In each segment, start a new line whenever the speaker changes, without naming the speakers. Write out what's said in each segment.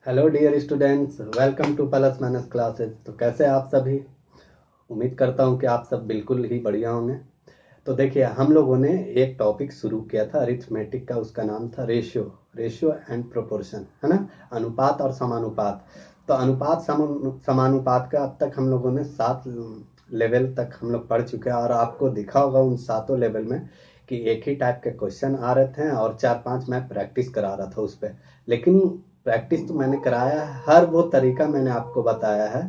Hello dear students, welcome to plus minus classes. तो कैसे आप सभी? उम्मीद करता हूँ कि आप सब बिल्कुल ही बढ़िया होंगे। तो देखिए, हम लोगों ने एक टॉपिक शुरू किया था अरिथमेटिक का। उसका नाम था रेशियो। रेशियो एंड प्रोपोर्शन, है ना? अनुपात और समानुपात। तो अनुपात समानुपात का अब तक हम लोगों ने 7 लेवल तक हम लोग पढ़ चुके हैं, और आपको दिखा होगा उन 7 लेवल में कि एक ही टाइप के क्वेश्चन आ रहे थे और 4-5 मैं प्रैक्टिस करा रहा था उस पर। लेकिन प्रैक्टिस तो मैंने कराया है, हर वो तरीका मैंने आपको बताया है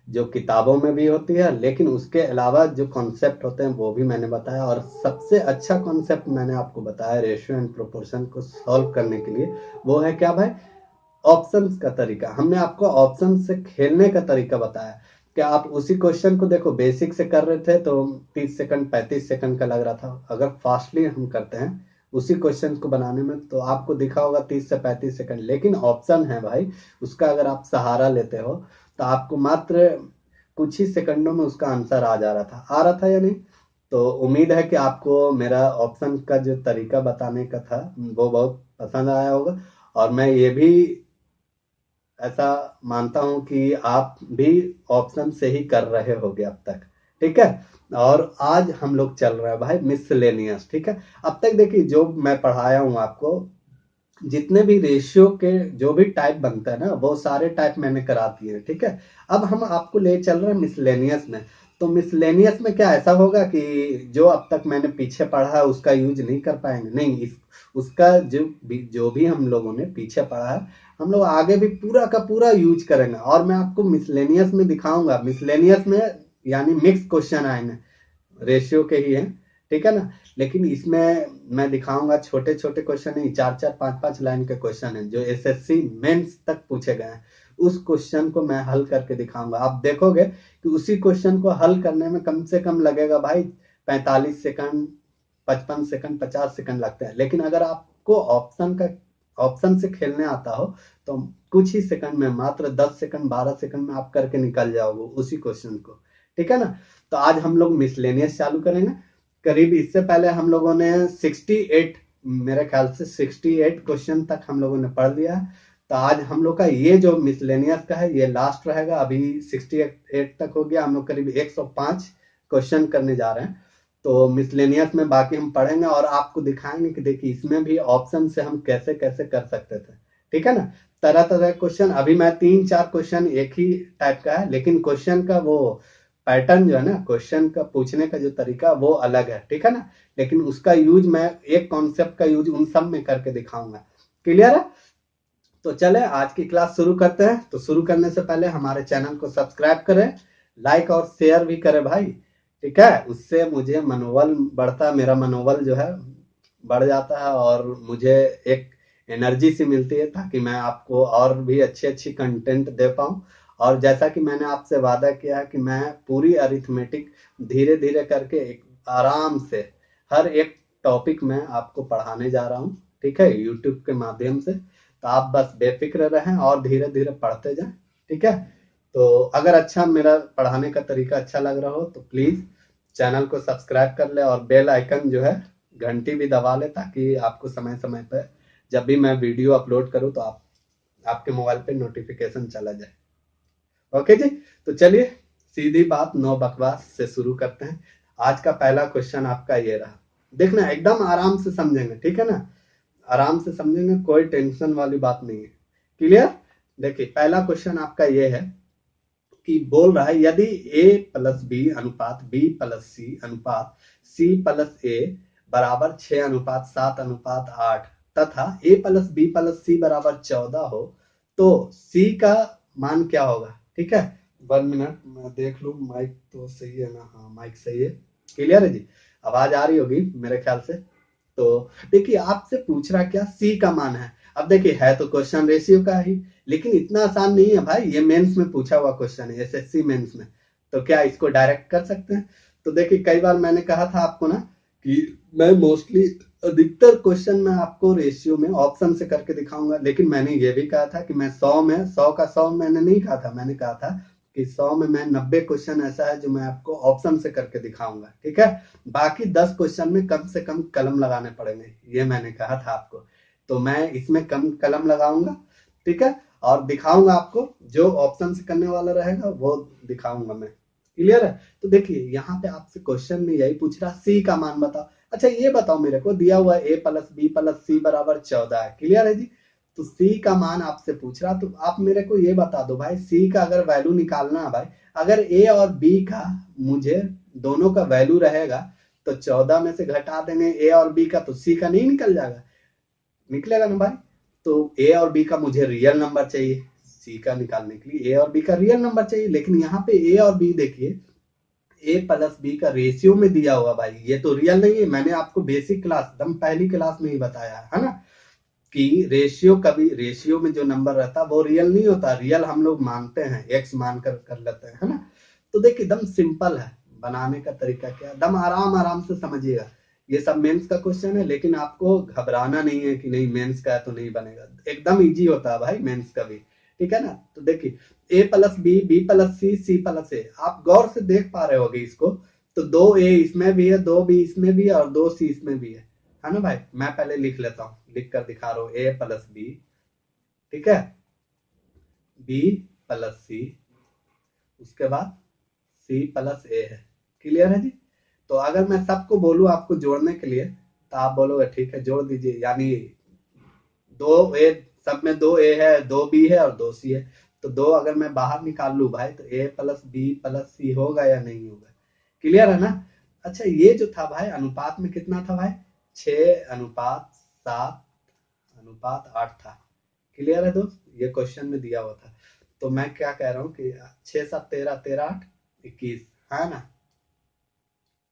जो किताबों में भी होती है, लेकिन उसके अलावा जो कॉन्सेप्ट होते हैं वो भी मैंने बताया। और सबसे अच्छा कॉन्सेप्ट मैंने आपको बताया रेशियो एंड प्रोपोर्शन को सॉल्व करने के लिए, वो है क्या भाई? ऑप्शंस का तरीका। हमने आपको ऑप्शन से खेलने का तरीका बताया। क्या आप उसी क्वेश्चन को देखो, बेसिक से कर रहे थे तो 30 सेकंड 35 सेकंड का लग रहा था। अगर फास्टली हम करते हैं उसी क्वेश्चन को बनाने में तो आपको दिखा होगा 30 से 35 सेकंड। लेकिन ऑप्शन है भाई, उसका अगर आप सहारा लेते हो तो आपको मात्र कुछ ही सेकंडों में उसका आंसर आ रहा था या नहीं? तो उम्मीद है कि आपको मेरा ऑप्शन का जो तरीका बताने का था वो बहुत पसंद आया होगा। और मैं ये भी ऐसा मानता हूं कि आप भी ऑप्शन से ही कर रहे होगे अब तक। ठीक है। और आज हम लोग चल रहे हैं भाई मिसलेनियस। ठीक है। अब तक देखिए, जो मैं पढ़ाया हूं आपको, जितने भी रेशियो के जो भी टाइप बनता है ना, वो सारे टाइप मैंने करा दिए हैं। ठीक है। अब हम आपको ले चल रहे हैं मिसलेनियस में। तो मिसलेनियस में क्या ऐसा होगा कि जो अब तक मैंने पीछे पढ़ा है उसका यूज नहीं कर पाएंगे? नहीं, उसका जो भी हम लोगों ने पीछे पढ़ा है, हम लोग आगे भी पूरा का पूरा यूज करेंगे। और मैं आपको मिसलेनियस में दिखाऊंगा। मिसलेनियस में यानी मिक्स क्वेश्चन आएंगे, रेशियो के ही हैं। ठीक है ना? लेकिन इसमें मैं दिखाऊंगा छोटे छोटे क्वेश्चन नहीं, 4-4 5-5 लाइन के क्वेश्चन हैं जो एसएससी मेंस तक पूछे गए हैं। उस क्वेश्चन को मैं हल करके दिखाऊंगा। आप देखोगे कि उसी क्वेश्चन को हल करने में कम से कम लगेगा भाई 45 सेकंड, 55 सेकंड, 50 सेकंड लगते हैं। लेकिन अगर आपको ऑप्शन से खेलने आता हो तो कुछ ही सेकंड में, मात्र 10 सेकंड 12 सेकंड में आप करके निकल जाओगे उसी क्वेश्चन को। ठीक है ना? तो आज हम लोग मिसलेनियस चालू करेंगे। करीब इससे पहले हम लोगों ने 68, मेरे ख्याल से 68 क्वेश्चन तक हम लोगों ने पढ़ लिया है। तो आज हम लोग का ये जो मिसलेनियस का है ये लास्ट रहेगा। अभी 68 तक हो गया, हम लोग करीब 105 क्वेश्चन करने जा रहे हैं। तो मिसलेनियस में बाकी हम पढ़ेंगे और आपको दिखाएंगे कि देखिए इसमें भी ऑप्शन से हम कैसे कैसे कर सकते थे। ठीक है ना? तरह तरह क्वेश्चन, अभी मैं 3-4 क्वेश्चन एक ही टाइप का है, लेकिन क्वेश्चन का वो पैटर्न जो है ना, क्वेश्चन का पूछने का जो तरीका वो अलग है। ठीक है ना? लेकिन उसका यूज मैं एक कॉन्सेप्ट का यूज उन सब में करके दिखाऊंगा। क्लियर है? तो चले आज की क्लास शुरू करते हैं। तो शुरू करने से पहले हमारे चैनल को सब्सक्राइब करें, लाइक और शेयर भी करें भाई। ठीक है? उससे मुझे मनोबल बढ़ता, मेरा मनोबल जो है बढ़ जाता है और मुझे एक एनर्जी सी मिलती है, ताकि मैं आपको और भी अच्छी अच्छी कंटेंट दे पाऊं। और जैसा कि मैंने आपसे वादा किया है कि मैं पूरी अरिथमेटिक धीरे धीरे करके एक आराम से हर एक टॉपिक में आपको पढ़ाने जा रहा हूं। ठीक है? यूट्यूब के माध्यम से। तो आप बस बेफिक्र रहें और धीरे धीरे पढ़ते जाएं। ठीक है? तो अगर अच्छा मेरा पढ़ाने का तरीका अच्छा लग रहा हो तो प्लीज चैनल को सब्सक्राइब कर ले और बेल आइकन जो है घंटी भी दबा ले, ताकि आपको समय समय पर जब भी मैं वीडियो अपलोड करूं तो आपके मोबाइल पे नोटिफिकेशन चला जाए। ओके जी। तो चलिए सीधी बात, नो बकवास से शुरू करते हैं। आज का पहला क्वेश्चन आपका ये रहा। देखना, एकदम आराम से समझेंगे। ठीक है ना? आराम से समझेंगे, कोई टेंशन वाली बात नहीं है। क्लियर? देखिए, पहला क्वेश्चन आपका ये है कि बोल रहा है यदि a प्लस बी अनुपात b प्लस सी अनुपात c प्लस a बराबर 6:7:8 तथा a प्लस बी प्लस सी बराबर 14 हो, तो c का मान क्या होगा? ठीक है? 1 मिनट मैं देख लू, माइक तो सही है ना? हाँ, माइक सही है। क्लियर है जी? आवाज आ रही होगी मेरे ख्याल से। तो देखिए, आपसे पूछ रहा क्या, सी का मान है। अब देखिए, है तो क्वेश्चन रेशियो का ही, लेकिन इतना आसान नहीं है भाई। ये मेंस में पूछा हुआ क्वेश्चन है, एसएससी मेंस में। तो क्या इसको डायरेक्ट कर सकते हैं? तो देखिए, कई बार मैंने कहा था आपको ना कि मैं मोस्टली अधिकतर क्वेश्चन में आपको रेशियो में ऑप्शन से करके दिखाऊंगा। लेकिन मैंने ये भी कहा था कि मैं 100 में 100 का 100 मैंने नहीं कहा था। मैंने कहा था कि 100 में मैं 90 क्वेश्चन ऐसा है जो मैं आपको ऑप्शन से करके दिखाऊंगा। ठीक है? बाकी 10 क्वेश्चन में कम से कम कलम लगाने पड़ेंगे, ये मैंने कहा था आपको। तो मैं इसमें कम कलम लगाऊंगा। ठीक है? और दिखाऊंगा आपको, जो ऑप्शन से करने वाला रहेगा वो दिखाऊंगा मैं। क्लियर है? तो देखिए यहाँ पे आपसे क्वेश्चन में यही पूछ रहा, सी का मान बताओ। अच्छा ये बताओ, मेरे को दिया हुआ है a प्लस बी प्लस सी बराबर 14 है। क्लियर है जी? तो सी का मान आपसे पूछ रहा, तो आप मेरे को ये बता दो भाई, सी का अगर वैल्यू निकालना है भाई, अगर ए और बी का मुझे दोनों का वैल्यू रहेगा तो 14 में से घटा देंगे ए और बी का, तो सी का नहीं निकल जाएगा? निकलेगा ना भाई? तो ए और बी का मुझे रियल नंबर चाहिए, सी का निकालने के लिए ए और बी का रियल नंबर चाहिए। लेकिन यहाँ पे ए और बी देखिए, ए प्लस बी का रेशियो में दिया हुआ भाई, ये तो रियल नहीं है। मैंने आपको बेसिक क्लास एकदम पहली क्लास में ही बताया है ना, कि रेशियो, कभी रेशियो में जो नंबर रहता है वो रियल नहीं होता। रियल हम लोग मानते हैं, एक्स मानकर कर लेते हैं, है ना। तो देखिए एकदम सिंपल है, बनाने का तरीका क्या, एकदम आराम आराम से समझिएगा। ये सब मेंस का क्वेश्चन है, लेकिन आपको घबराना नहीं है कि नहीं मेंस का है तो नहीं बनेगा, एकदम इजी होता है भाई मेंस का भी, ठीक है ना। तो देखिए ए प्लस बी, बी प्लस सी, सी प्लस ए, आप गौर से देख पा रहे होगे इसको, तो 2 ए इसमें भी है, 2 बी इसमें भी है और 2 सी इसमें भी है ना भाई। मैं पहले लिख लेता हूँ, लिख कर दिखा रहा हूँ, ए प्लस बी, ठीक है, बी प्लस सी, उसके बाद सी प्लस ए है। क्लियर है जी? तो अगर मैं सबको बोलूं आपको जोड़ने के लिए, तो आप बोलोगे ठीक है जोड़ दीजिए, यानी 2 ए, सब में 2 ए है, 2 बी है और 2 सी है, तो 2 अगर मैं बाहर निकाल लूं भाई, तो ए प्लस बी प्लस सी होगा या नहीं होगा? क्लियर है ना? अच्छा ये जो था भाई अनुपात में कितना था भाई, 6:7:8 था। क्लियर है दोस्त? ये क्वेश्चन में दिया हुआ था। तो मैं क्या कह रहा हूँ कि 6 7 13 13 8 21, है ना।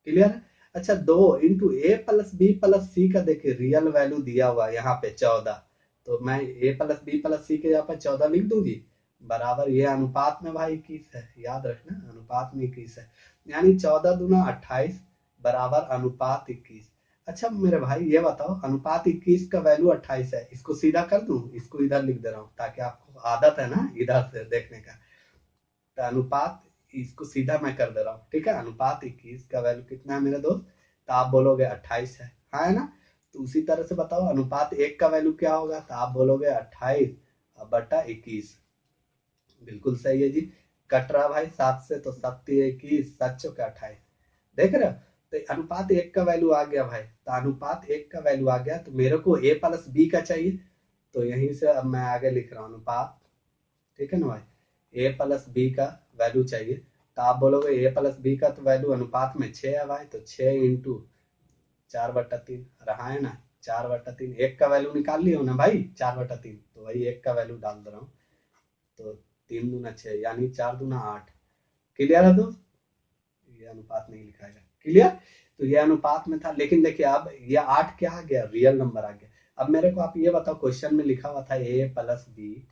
क्लियर है? अच्छा 2 × A+B+C का देखिए रियल वैल्यू दिया हुआ है यहाँ पे 14, तो मैं A+B+C के यहाँ पे 14 लिख दूंगी, बराबर ये अनुपात में भाई 21 है, याद रखना अनुपात में 21 है, यानी 14 दूना 28 बराबर अनुपात 21। अच्छा मेरे भाई ये बताओ, अनुपात 21 का वैल्यू 28 है, इसको सीधा कर दूं, इसको इधर लिख दे रहा हूँ ताकि आपको आदत है ना इधर से देखने का। तो अनुपात, इसको सीधा मैं कर दे रहा हूँ, ठीक है। अनुपात 21 का वैल्यू कितना है मेरे दोस्त, तो आप बोलोगे 28 है, हाँ है ना। तो उसी तरह से बताओ अनुपात 1 का वैल्यू क्या होगा, तो आप बोलोगे 28/21। बिल्कुल सही है जी। कट रहा भाई 7 से, तो 7 21, 7 चौके 28, देख रहे हो। तो अनुपात 1 का वैल्यू आ गया भाई, तो अनुपात 1 का वैल्यू आ गया, तो मेरे को a प्लस बी का चाहिए, तो यहीं से अब मैं आगे लिख रहा हूँ अनुपात, ठीक है ना भाई, ए प्लस बी का वैल्यू चाहिए, तो आप बोलोगे ए प्लस बी का तो वैल्यू अनुपात में 6 है भाई, तो 6 इंटू 4/3 रहा है ना, 4/3, एक का वैल्यू निकाल लियो ना भाई, 4/3, तो वही एक का वैल्यू डाल दे रहा हूँ, तो 3 दूना 6 यानी 4 दूना 8। क्लियर है दोस्त? ये अनुपात नहीं लिखाएगा। क्लियर? तो ये अनुपात में था, लेकिन देखिए अब ये 8 क्या आ गया, रियल नंबर आ गया। अब मेरे को आप ये बताओ, क्वेश्चन में लिखा हुआ था ए प्लस बी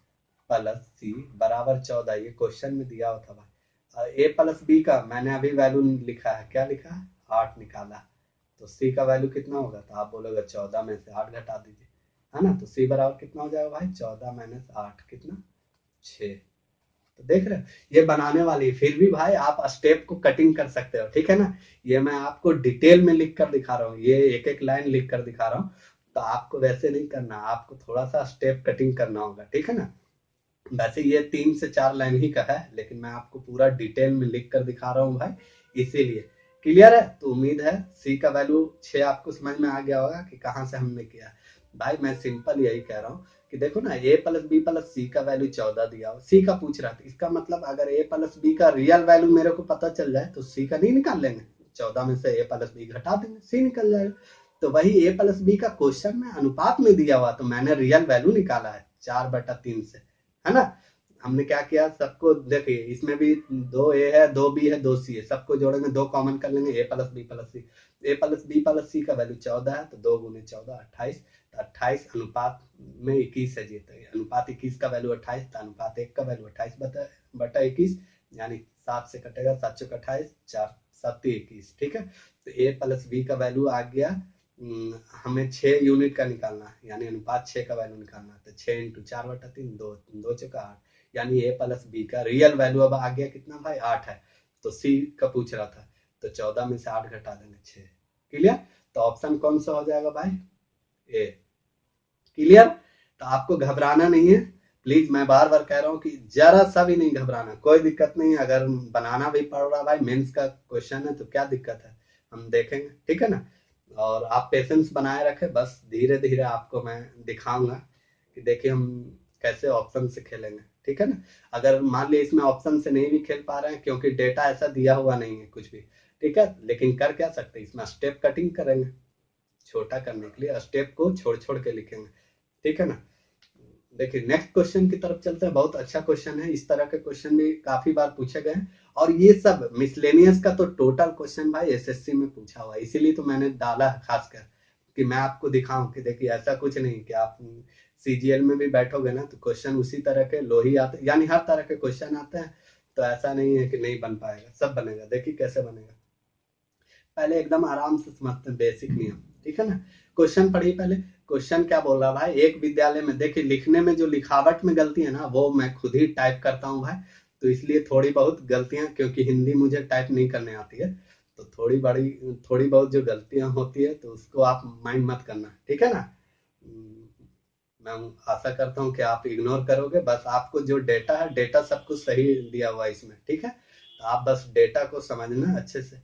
प्लस सी बराबर 14, ये क्वेश्चन में दिया हुआ था भाई। ए प्लस बी का मैंने अभी वैल्यू लिखा है, क्या लिखा है, 8 निकाला, तो सी का वैल्यू कितना होगा, तो आप बोलोगे 14 में से 8 घटा दीजिए, है ना। तो सी बराबर कितना हो जाएगा भाई, 14 - 8 कितना, 6। तो देख रहे हो, ये बनाने वाली, फिर भी भाई आप स्टेप को कटिंग कर सकते हो, ठीक है ना। ये मैं आपको डिटेल में लिख कर दिखा रहा हूँ, ये एक एक लाइन लिख कर दिखा रहा हूँ, तो आपको वैसे नहीं करना, आपको थोड़ा सा स्टेप कटिंग करना होगा, ठीक है ना। वैसे ये 3 से 4 लाइन ही का है, लेकिन मैं आपको पूरा डिटेल में लिख कर दिखा रहा हूँ भाई, इसीलिए। क्लियर है? तो उम्मीद है सी का वैल्यू 6 आपको समझ में आ गया होगा कि कहाँ से हमने किया। भाई मैं सिंपल यही कह रहा हूँ कि देखो ना, ए प्लस बी प्लस सी का वैल्यू 14 दिया हो, सी का पूछ रहा था, इसका मतलब अगर ए प्लस बी का रियल वैल्यू मेरे को पता चल जाए तो सी का नहीं निकाल लेंगे, 14 में से ए प्लस बी घटा देंगे, सी निकल जाएगा। तो वही ए प्लस बी का क्वेश्चन में अनुपात में दिया हुआ, तो मैंने रियल वैल्यू निकाला है 4/3 से, है ना। हमने क्या किया, सबको देखिए, इसमें भी 2 ए है, 2 बी है, 2 सी है, सबको जोड़ेंगे, 2 कॉमन कर लेंगे, ए प्लस बी प्लस सी, ए प्लस बी प्लस सी का वैल्यू 14 है, तो 2 × 14 28, तो 28 अनुपात में 21 है जी, तो अनुपात 21 का वैल्यू 28, तो अनुपात 1 का वैल्यू 28/21, यानी 7 से कटेगा, 7 चौक 28, 4 7 21, ठीक है। तो ए प्लस बी का वैल्यू आ गया, हमें 6 यूनिट का निकालना है, यानी अनुपात 6 का वैल्यू निकालना है, तो 6 × 4/3, 2 चौका 8, यानी ए प्लस बी का रियल वैल्यू अब आ गया कितना भाई, 8 है। तो सी का पूछ रहा था, तो 14 में से 8 घटा देंगे, 6। क्लियर? तो ऑप्शन कौन सा हो जाएगा भाई, ए। क्लियर? तो आपको घबराना नहीं है, प्लीज मैं बार बार कह रहा हूँ कि जरा सा भी नहीं घबराना, कोई दिक्कत नहीं। अगर बनाना भी पड़ रहा भाई, मेंस का क्वेश्चन है तो क्या दिक्कत है, हम देखेंगे, ठीक है ना। और आप पेशेंस बनाए रखें, बस धीरे धीरे आपको मैं दिखाऊंगा कि देखिए हम कैसे ऑप्शन से खेलेंगे, ठीक है ना। अगर मान लीजिए इसमें ऑप्शन से नहीं भी खेल पा रहे हैं क्योंकि डेटा ऐसा दिया हुआ नहीं है कुछ भी, ठीक है, लेकिन कर क्या सकते हैं, इसमें स्टेप कटिंग करेंगे, छोटा करने के लिए स्टेप को छोड़ छोड़ के लिखेंगे, ठीक है ना। देखिए नेक्स्ट क्वेश्चन की तरफ चलते हैं। बहुत अच्छा क्वेश्चन है, इस तरह के क्वेश्चन भी काफी बार पूछे गए हैं, और ये सब मिसलेनियस का तो टोटल क्वेश्चन भाई एसएससी में पूछा हुआ है, इसीलिए तो मैंने डाला है खासकर कि मैं आपको दिखाऊं कि देखिए ऐसा कुछ नहीं कि आप सीजीएल में भी बैठोगे ना तो क्वेश्चन उसी तरह के लो ही आते, यानी हर तरह के क्वेश्चन आते हैं, तो ऐसा नहीं है कि नहीं बन पाएगा, सब बनेगा। देखिए कैसे बनेगा, पहले एकदम आराम से समझते हैं बेसिक नियम, ठीक है ना। क्वेश्चन पढ़िए पहले। क्वेश्चन क्या बोल रहा भाई, एक विद्यालय में, देखिए लिखने में जो लिखावट में गलती है ना वो मैं खुद ही टाइप करता हूँ भाई, तो इसलिए थोड़ी बहुत गलतियां, क्योंकि हिंदी मुझे टाइप नहीं करने आती है, तो थोड़ी बहुत जो गलतियां होती है तो उसको आप माइंड मत करना, ठीक है ना। मैं आशा करता हूँ कि आप इग्नोर करोगे, बस आपको जो डेटा है, डेटा सब कुछ सही दिया हुआ है इसमें, ठीक है, तो आप बस डेटा को समझना अच्छे से।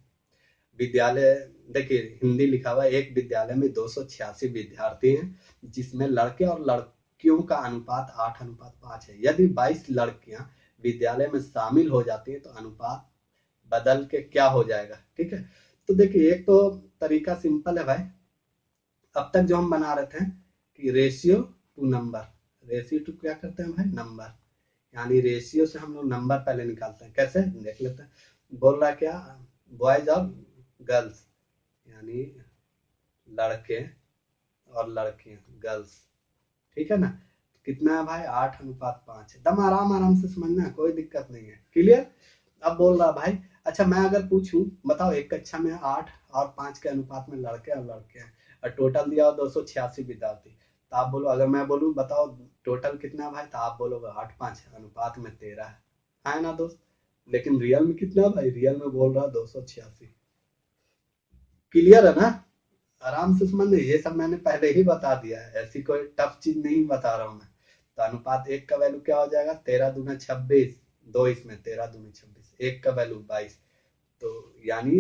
विद्यालय, देखिए हिंदी लिखा हुआ है, एक विद्यालय में 286 विद्यार्थी हैं, जिसमें लड़के और लड़कियों का अनुपात 8:5 है। यदि 22 लड़कियां विद्यालय में शामिल हो जाती हैं तो अनुपात बदल के क्या हो जाएगा, ठीक है। तो देखिए एक तो तरीका सिंपल है भाई, अब तक जो हम बना रहे थे कि ratio two number, ratio two क्या करते हैं भाई, नंबर, यानी रेशियो से हम लोग नंबर पहले निकालते हैं, कैसे देख लेते हैं। बोल रहा क्या, बॉयज और गर्ल्स, यानी लड़के और लड़कियां, गर्ल्स, ठीक है ना। कितना है भाई, 8:5 है, एकदम आराम आराम से समझना, कोई दिक्कत नहीं है, क्लियर। अब बोल रहा भाई, अच्छा मैं अगर पूछूं बताओ एक कक्षा में 8 और 5 के अनुपात में लड़के और लड़के हैं, और टोटल दिया हो 286 विद्यार्थी, तो आप बोलो, अगर मैं बोलूं बताओ टोटल कितना है भाई, तो आप बोलोगे 8:5 अनुपात में 13 है ना दोस्त। लेकिन रियल में कितना भाई, रियल में बोल रहा 286, क्लियर है ना। आराम से समझ, ये सब मैंने पहले ही बता दिया है, ऐसी कोई टफ चीज नहीं बता रहा हूँ मैं। तो अनुपात एक का वैल्यू क्या हो जाएगा, 13×2 = 26, दो इसमें 13×2 = 26, एक का वैल्यू 22, तो यानी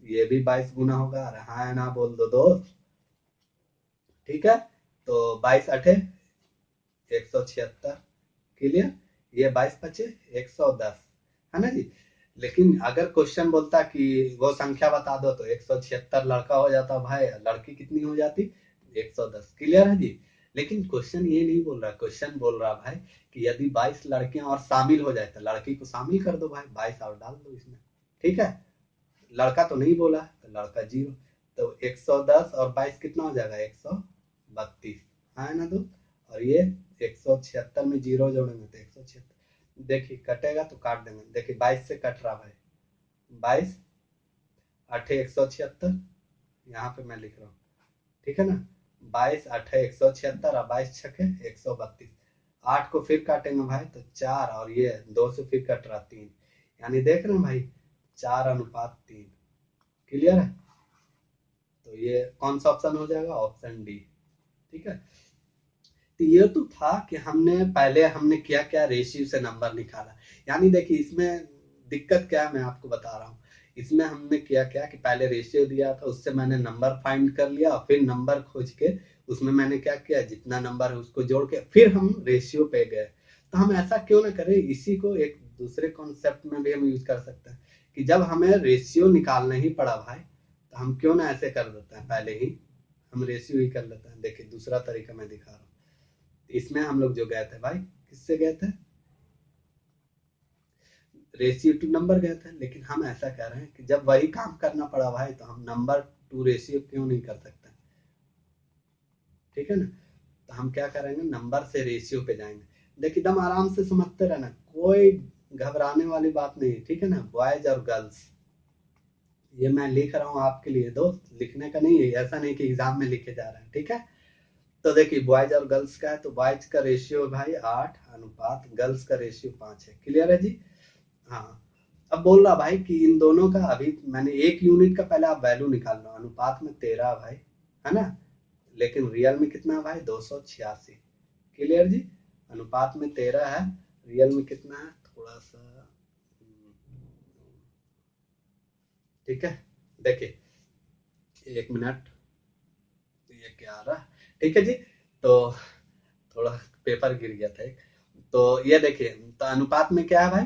ये भी 22 गुना होगा, हाँ ना बोल दो दोस्त, ठीक है। तो 22×8 = 176, क्लियर। ये 22×5 = 110, है ना जी। लेकिन अगर क्वेश्चन बोलता कि वो संख्या बता दो, तो 176 लड़का हो जाता भाई, लड़की कितनी हो जाती, 110, क्लियर है जी। लेकिन क्वेश्चन ये नहीं बोल रहा, क्वेश्चन बोल रहा भाई कि यदि 22 लड़कियां और शामिल हो जाए तो लड़की को शामिल कर दो भाई, 22 और डाल दो इसमें, ठीक है। लड़का तो नहीं बोला, तो लड़का 0, तो 110 और 22 कितना हो जाएगा, 132, है ना दोस्त। और ये 176 में 0 जोड़ेंगे तो 176, देखिए कटेगा तो काट देंगे, देखिए 22 से कट रहा भाई, 22×8 = 176, यहाँ पे मैं लिख रहा हूँ, ठीक है ना। 22×8 = 176 और 22×6 = 132, 8 को फिर काटेंगे भाई तो 4, और ये 2 से फिर कट रहा 3, यानी देख रहे हैं भाई 4:3, क्लियर है। तो ये कौन सा ऑप्शन हो जाएगा, ऑप्शन डी, ठीक है। तो ये तो था कि हमने क्या क्या रेशियो से नंबर निकाला, यानी देखिए इसमें दिक्कत क्या है मैं आपको बता रहा हूँ। इसमें हमने किया क्या कि पहले रेशियो दिया था, उससे मैंने नंबर फाइंड कर लिया, फिर नंबर खोज के उसमें मैंने क्या किया, जितना नंबर है उसको जोड़ के फिर हम रेशियो पे गए। तो हम ऐसा क्यों ना करें, इसी को एक दूसरे कॉन्सेप्ट में भी हम यूज कर सकते हैं कि जब हमें रेशियो निकालना ही पड़ा भाई, तो हम क्यों ना ऐसे कर देते हैं, पहले ही हम रेशियो ही कर लेते हैं। देखिए दूसरा तरीका मैं दिखा रहा हूँ, इसमें हम लोग जो गए थे भाई, किससे गए थे, रेशियो टू नंबर गए थे, लेकिन हम ऐसा कह रहे हैं कि जब वही काम करना पड़ा भाई तो हम नंबर टू रेशियो क्यों नहीं कर सकते, ठीक है ना। तो हम क्या करेंगे, नंबर से रेशियो पे जाएंगे। देखिए एकदम आराम से समझते रहना, कोई घबराने वाली बात नहीं है, ठीक है ना। बॉयज और गर्ल्स, ये मैं लिख रहा हूँ आपके लिए दोस्त, लिखने का नहीं है, ऐसा नहीं कि एग्जाम में लिखे जा रहे हैं, ठीक है। तो देखिए बॉयज और गर्ल्स का है, तो बॉयज का रेशियो भाई 8 अनुपात गर्ल्स का रेशियो 5 है, क्लियर है जी। हाँ, अब बोल रहा भाई कि इन दोनों का अभी मैंने एक यूनिट का पहले आप वैल्यू निकाल लो, अनुपात में 13 भाई, है ना, लेकिन रियल में कितना भाई 286, क्लियर जी। अनुपात में 13 है, रियल में कितना है, थोड़ा सा ठीक है। देखिए 1 मिनट, ये क्या आ रहा, ठीक है जी। तो थोड़ा पेपर गिर गया था एक। तो ये देखिए, तो अनुपात में क्या है भाई,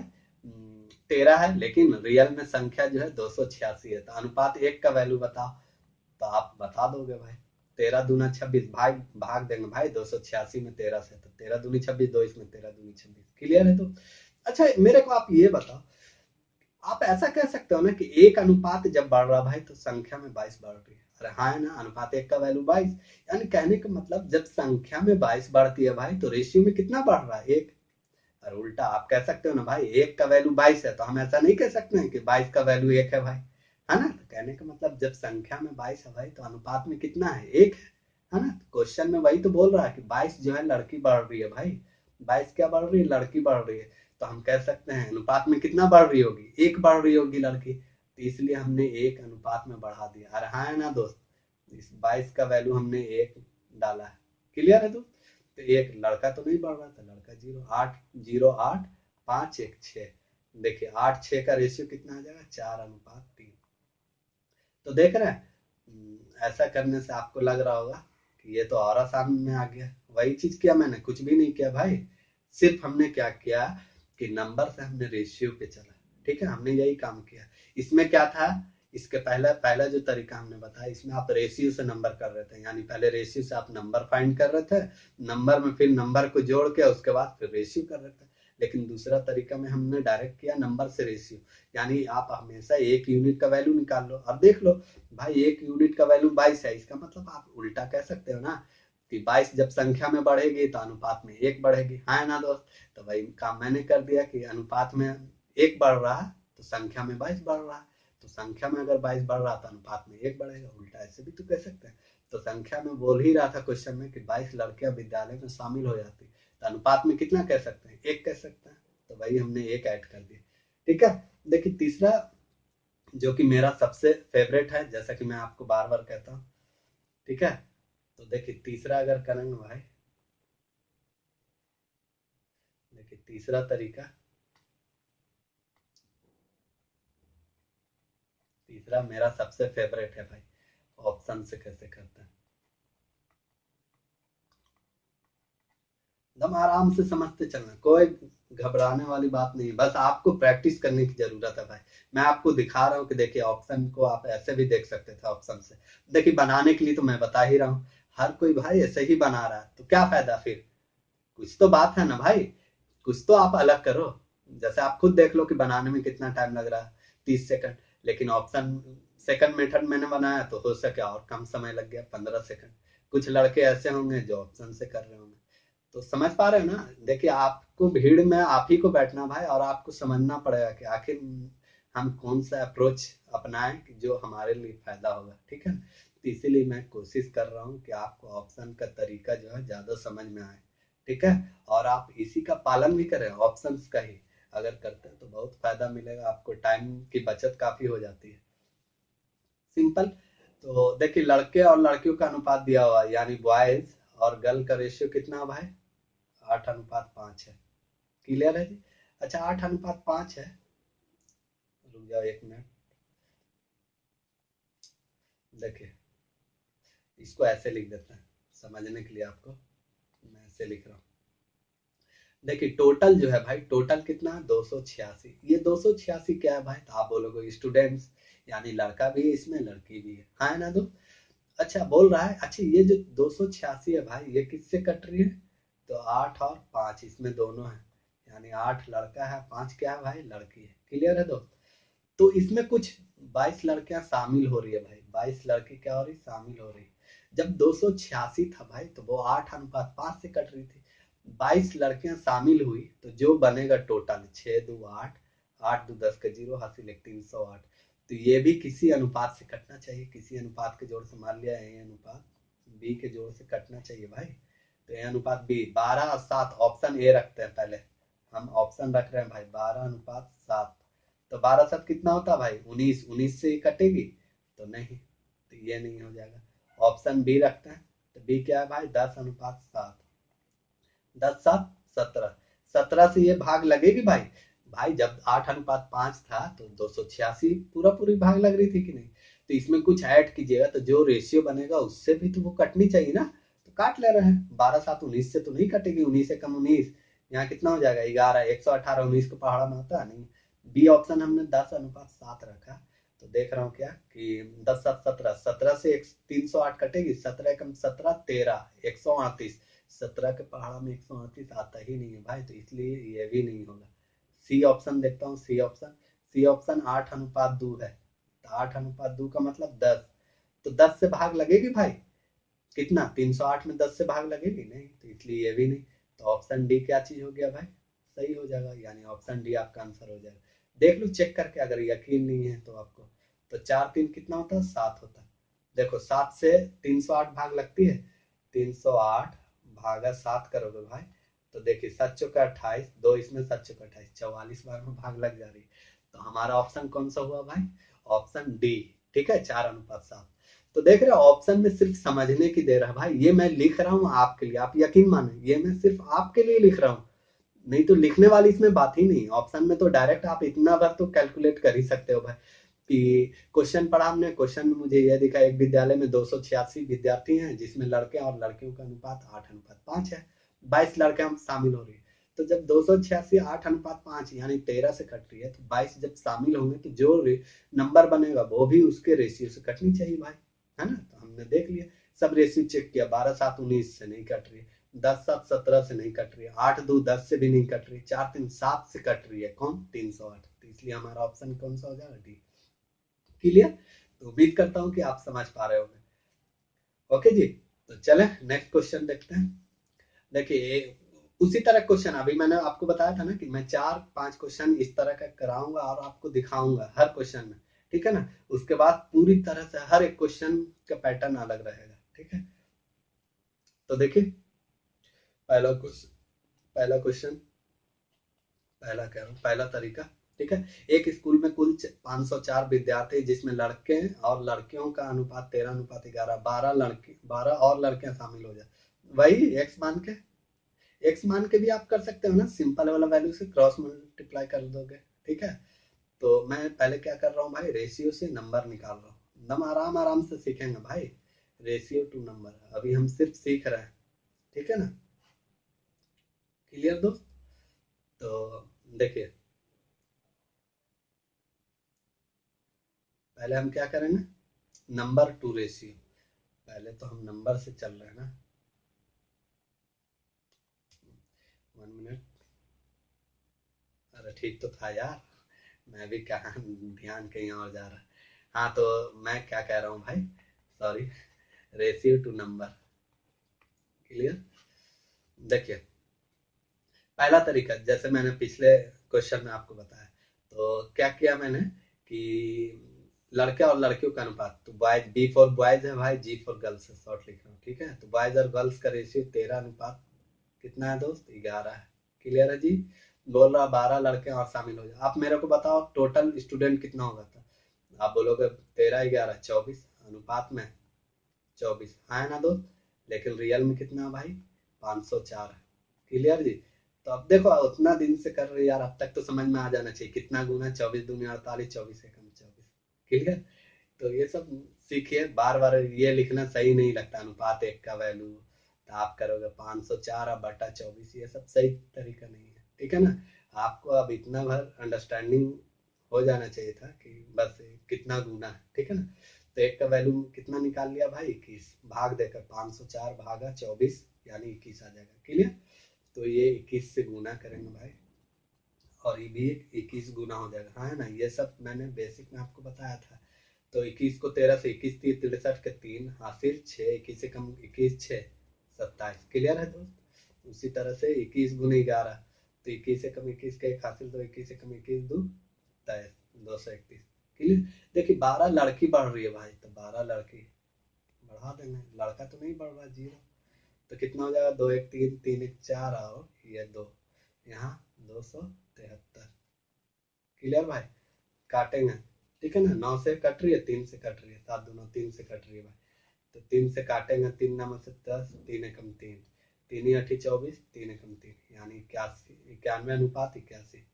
13 है, लेकिन रियल में संख्या जो है 286 है। तो अनुपात 1 का वैल्यू बताओ, तो आप बता दोगे भाई। 13 दूना 26, भाग भाग देंगे भाई 286 में 13 से, तो 13 दूनी 26, 2 इसमें 13 दूनी 26, क्लियर है। तो अच्छा मेरे को आप ये बताओ, आप ऐसा कह सकते हो ना कि एक अनुपात जब बढ़ रहा भाई तो संख्या में 22 बढ़ रही है। अरे हाँ है ना, अनुपात 1 का वैल्यू 22, यानी कहने का मतलब जब संख्या में 22 बढ़ती है भाई तो रेशियो में कितना बढ़ रहा है, 1। और उल्टा आप कह सकते हो ना भाई 1 का वैल्यू 22 है, तो हम ऐसा नहीं कह सकते हैं कि 22 का वैल्यू 1 है भाई, है ना। तो कहने का मतलब जब संख्या में 22 है भाई तो अनुपात में कितना है, 1 है ना। क्वेश्चन में वही तो बोल रहा है कि 22 जो है लड़की बढ़ रही है भाई, 22 क्या बढ़ रही है, लड़की बढ़ रही है। तो हम कह सकते हैं अनुपात में कितना बढ़ रही होगी, 1 बढ़ रही होगी लड़की, तो इसलिए हमने 1 अनुपात में बढ़ा दिया। अरे हाँ है ना दोस्त, इस 22 का वैल्यू हमने 1 डाला है, क्लियर है। तो एक लड़का तो नहीं बढ़ रहा था, लड़का 0, 8 0 8 5 1 6, देखिए 8 6 का रेशियो कितना आ जाएगा, 4:3। तो देख रहे हैं, ऐसा करने से आपको लग रहा होगा कि ये तो और आसान में आ गया। वही चीज किया मैंने, कुछ भी नहीं किया भाई, सिर्फ हमने क्या किया कि नंबर से हमने रेशियो पे चला, ठीक है, हमने यही काम किया। इसमें क्या था, इसके पहले पहला जो तरीका हमने बताया, इसमें आप रेशियो से नंबर कर रहे थे, यानी पहले रेशियो से आप नंबर फाइंड कर रहे थे, नंबर में फिर नंबर को जोड़ के उसके बाद फिर रेशियो कर रहे थे। लेकिन दूसरा तरीका में हमने डायरेक्ट किया नंबर से रेशियो, यानी आप हमेशा एक यूनिट का वैल्यू निकाल लो। अब देख लो भाई, एक यूनिट का वैल्यू 22 है, इसका मतलब आप उल्टा कह सकते हो ना कि 22 जब संख्या में बढ़ेगी तो अनुपात में 1 बढ़ेगी, हाँ ना दोस्त। तो भाई काम मैंने कर दिया कि अनुपात में 1 बढ़ रहा है तो संख्या में 22 बढ़ रहा है, तो संख्या में अगर 22 बढ़ रहा तो अनुपात में 1 बढ़ेगा, उल्टा ऐसे भी तो कह सकते हैं। तो संख्या में बोल ही रहा था क्वेश्चन में कि 22 लड़कियां विद्यालय में शामिल हो जाती, तो अनुपात में कितना कह सकते हैं, 1 कह सकते हैं। तो भाई हमने 1 ऐड कर दिया, ठीक है। देखिए तीसरा, जो कि मेरा सबसे फेवरेट है, जैसा कि मैं आपको बार बार कहता हूँ, ठीक है। तो देखिए तीसरा अगर करेंगे भाई, देखिए तीसरा तरीका, तीसरा मेरा सबसे फेवरेट है भाई, ऑप्शन से कैसे करते हैं, एकदम आराम से समझते चलना, कोई घबराने वाली बात नहीं, बस आपको प्रैक्टिस करने की जरूरत है भाई। मैं आपको दिखा रहा हूँ कि देखिए ऑप्शन को आप ऐसे भी देख सकते थे, ऑप्शन से देखिए बनाने के लिए तो मैं बता ही रहा हूँ, हर कोई भाई ऐसे ही बना रहा है, तो क्या फायदा फिर, कुछ तो बात है ना भाई, कुछ तो आप अलग करो। जैसे आप खुद देख लो कि बनाने में कितना टाइम लग रहा है, 30 सेकंड, लेकिन ऑप्शन सेकंड मेथड मैंने बनाया तो हो सके और कम समय लग गया, 15 सेकंड। कुछ लड़के ऐसे होंगे जो ऑप्शन से कर रहे होंगे। तो समझ पा रहे हो ना, देखिए आपको भीड़ में आप ही को बैठना भाई, और आपको समझना पड़ेगा कि आखिर हम कौन सा अप्रोच अपनाएं कि जो हमारे लिए फायदा होगा, ठीक है। तो इसीलिए मैं कोशिश कर रहा हूँ कि आपको ऑप्शन का तरीका जो है ज्यादा समझ में आए, ठीक है। और आप इसी का पालन भी करें, ऑप्शंस का ही अगर करते हैं तो बहुत फायदा मिलेगा आपको, टाइम की बचत काफी हो जाती है, सिंपल। तो देखिए लड़के और लड़कियों का अनुपात दिया हुआ है, यानी बॉयज और गर्ल का रेशियो कितना है भाई, 8:5 है, क्लियर है जी। अच्छा 8:5 है, रुक जाओ 1 मिनट, देखिए इसको ऐसे लिख देते हैं समझने के लिए आपको, मैं ऐसे लिख रहा हूँ। देखिए टोटल जो है भाई, टोटल कितना है, 286। ये 286 क्या है भाई, तो आप बोलोगे स्टूडेंट्स, यानी लड़का भी है इसमें, लड़की भी है, हाँ ना दो। अच्छा बोल रहा है, अच्छा ये जो 286 है भाई, ये किससे कट रही है, तो 8 और 5 इसमें दोनों है, यानी 8 लड़का है, 5 क्या है भाई, लड़की है, क्लियर है दोस्त। तो इसमें कुछ 22 लड़कियां शामिल हो रही है भाई, 22 लड़की क्या हो रही, शामिल हो रही। जब 286 था भाई तो वो 8:5 से कट रही थी, 22 लड़कियां शामिल हुई तो जो बनेगा टोटल 6 2 8, 8 2 10 का 0 हासिल 308। तो ये भी किसी अनुपात से कटना चाहिए, किसी अनुपात के जोड़ से, मान लिया ए अनुपात बी के जोड़ से कटना चाहिए भाई। तो ए अनुपात बी, 12 और 7, ऑप्शन ए रखते हैं पहले, हम ऑप्शन रख रहे हैं भाई 12:7। तो 12 7 कितना होता है भाई, 19, 19 से कटेगी तो नहीं, तो ये नहीं हो जाएगा। ऑप्शन बी रखते हैं, तो बी क्या है भाई, 10:7, 10 7 17। 17 से ये भाग लगेगी भाई? भाई जब 8:5 था तो 286 पूरा पूरी भाग लग रही थी कि नहीं? तो इसमें कुछ ऐड कीजिएगा तो जो रेशियो बनेगा उससे भी तो वो कटनी चाहिए ना। तो काट ले रहे हैं 12 7 19 से तो नहीं कटेगी। 19 से कम 19, यहाँ कितना हो जाएगा 11। 118 19 को पहाड़ा में होता नहीं। बी ऑप्शन हमने 10:7 रखा। तो देख रहा हूँ क्या कि 10 7 17, 17 से 308 कटेगी। 17 कम 17 13, 138। 17 के पहाड़ा में 138 आता ही नहीं है भाई, तो इसलिए ये भी नहीं होगा। सी ऑप्शन देखता हूँ। सी ऑप्शन, सी ऑप्शन 8:2 है। तो 8:2 का मतलब 10। तो 10 से भाग लगेगी भाई? कितना 308 में 10 से भाग लगेगी? नहीं, तो इसलिए ये भी नहीं। तो ऑप्शन डी क्या चीज हो गया भाई? सही हो जाएगा, यानी ऑप्शन डी आपका आंसर हो जाएगा। देख लो चेक करके, अगर यकीन नहीं है तो आपको। तो 4 3 कितना होता है? 7 होता है। देखो 7 से 308 भाग लगती है। 308 भागा 7 करोगे भाई तो देखिए 7 चौका 28, दो इसमें 7 चौका 28, 44 बार में भाग लग जा रही है। तो हमारा ऑप्शन कौन सा हुआ भाई? Option D. ठीक है, 4:7। तो देख रहे हो ऑप्शन में सिर्फ समझने की देर है भाई। ये मैं लिख रहा हूँ आपके लिए, आप यकीन माने ये मैं सिर्फ आपके लिए लिख रहा हूँ। नहीं तो लिखने वाली इसमें बात ही नहीं। ऑप्शन में तो डायरेक्ट आप इतना बार तो कैलकुलेट कर ही सकते हो भाई कि क्वेश्चन पढ़ा हमने। क्वेश्चन में मुझे यह दिखा एक विद्यालय में 286 विद्यार्थी हैं जिसमें लड़के और लड़कियों का अनुपात 8:5 है। 22 लड़के हम शामिल हो रही है। तो जब 286 8:5 यानी 13 से कट रही है तो 22 जब शामिल होंगे तो जो नंबर बनेगा वो भी उसके रेशियो से कटनी चाहिए भाई, है ना। तो हमने देख लिया, सब रेशियो चेक किया। 12 7 19 से नहीं कट रही है। 10 7 17 से नहीं कट रही है। 8 2 10 से भी नहीं कट रही है। 4 3 7 से कट रही है। कौन? 308। तो इसलिए हमारा ऑप्शन कौन सा हो जाएगा? डी। क्लियर? तो उम्मीद करता हूँ कि आप समझ पा रहे होंगे। ओके जी, तो चले नेक्स्ट क्वेश्चन देखते हैं। देखिए उसी तरह क्वेश्चन अभी मैंने आपको बताया था ना कि मैं 4 5 क्वेश्चन इस तरह का कराऊंगा और आपको दिखाऊंगा हर क्वेश्चन में। ठीक है ना। उसके बाद पूरी तरह से हर एक क्वेश्चन का पैटर्न अलग रहेगा। ठीक है, तो देखिए पहला क्वेश्चन, पहला कह रहा हूँ पहला तरीका। ठीक है, एक स्कूल में कुल 504 विद्यार्थी जिसमें लड़के और लड़कियों का अनुपात 13:11, 12 लड़के 12 और लड़कियां शामिल हो जाए। वही एक्स मान के, एक्स मान के भी आप कर सकते हो ना, सिंपल वाला वैल्यू से क्रॉस मल्टीप्लाई कर दोगे। ठीक है, तो मैं पहले क्या कर रहा हूँ भाई, रेशियो से नंबर निकाल रहा हूँ। एकदम आराम आराम से सीखेंगे भाई। रेशियो टू नंबर अभी हम सिर्फ सीख रहे हैं। ठीक है ना, क्लियर दोस्त? तो देखिए पहले हम क्या करेंगे, नंबर टू रेशियो। पहले तो हम नंबर से चल रहे हैं ना। 1 मिनट। अरे ठीक तो था यार, मैं भी कहाँ ध्यान कहीं और जा रहा है। हाँ तो मैं क्या कह रहा हूँ भाई, sorry, ratio two number. Clear? देखिए पहला तरीका जैसे मैंने पिछले क्वेश्चन में आपको बताया, तो क्या किया मैंने कि लड़के और लड़कियों का अनुपात, तो बॉयज, बी फॉर बॉयज है भाई, जी फॉर गर्ल्स है, शॉर्ट लिख रहा हूँ। ठीक है, तो बॉयज और गर्ल्स का रेशियो 13 कितना है दोस्त? 11 है। क्लियर है जी? बोल रहा 12 लड़के और शामिल हो जाए। आप मेरे को बताओ टोटल स्टूडेंट कितना होगा था? आप बोलोगे 13 11 24, अनुपात में 24 है ना दोस्त। लेकिन रियल में कितना है भाई? 504 है। क्लियर जी? तो अब देखो उतना दिन से कर रहे यार, अब तक तो समझ में आ जाना चाहिए कितना गुना 24 दूनी 48, 24 एकम 24। क्लियर? तो ये सब सीखिए, बार बार ये लिखना सही नहीं लगता। अनुपात एक का वैल्यू तो आप करोगे 504/24, ये सब सही तरीका नहीं है। ठीक है ना। आपको अब इतना भर अंडरस्टैंडिंग हो जाना चाहिए था कि बस कितना गुना है। ठीक है ना। तो एक का वैल्यू कितना निकाल लिया भाई? 21, भाग देकर 504/24 यानी 21 आ जाएगा। क्लियर? तो ये 21 से गुना करेंगे भाई और ये भी 21 गुना हो जाएगा, हाँ है ना। ये सब मैंने बेसिक में आपको बताया था। तो 21 को 13 से 21 3 63 के 3 हासिल 6, 21 से कम 21 6 27। क्लियर है दोस्त? उसी तरह से 21 गुने 11, तो 21 से कम 21 का एक हासिल, तो 21 से कम 21 दो 23, 231। क्लियर? देखिए 12 लड़की बढ़ रही है भाई, तो 12 लड़की बढ़ा देंगे, लड़का तो नहीं बढ़ रहा, जीरो। तो कितना हो जाएगा? 2 1 3 3 1 4 और ये 2, यहाँ 273। क्लियर भाई? काटेंगे। ठीक है ना, 9 से कट रही है, 3 से कट रही है, 7 दूना 3 से कट रही है भाई। तो 3 से काटेंगे, 3 9 से 10, 3 एकम 3, तीन ही अठी 24, तीन एकम तीन, यानी 81, 91:81।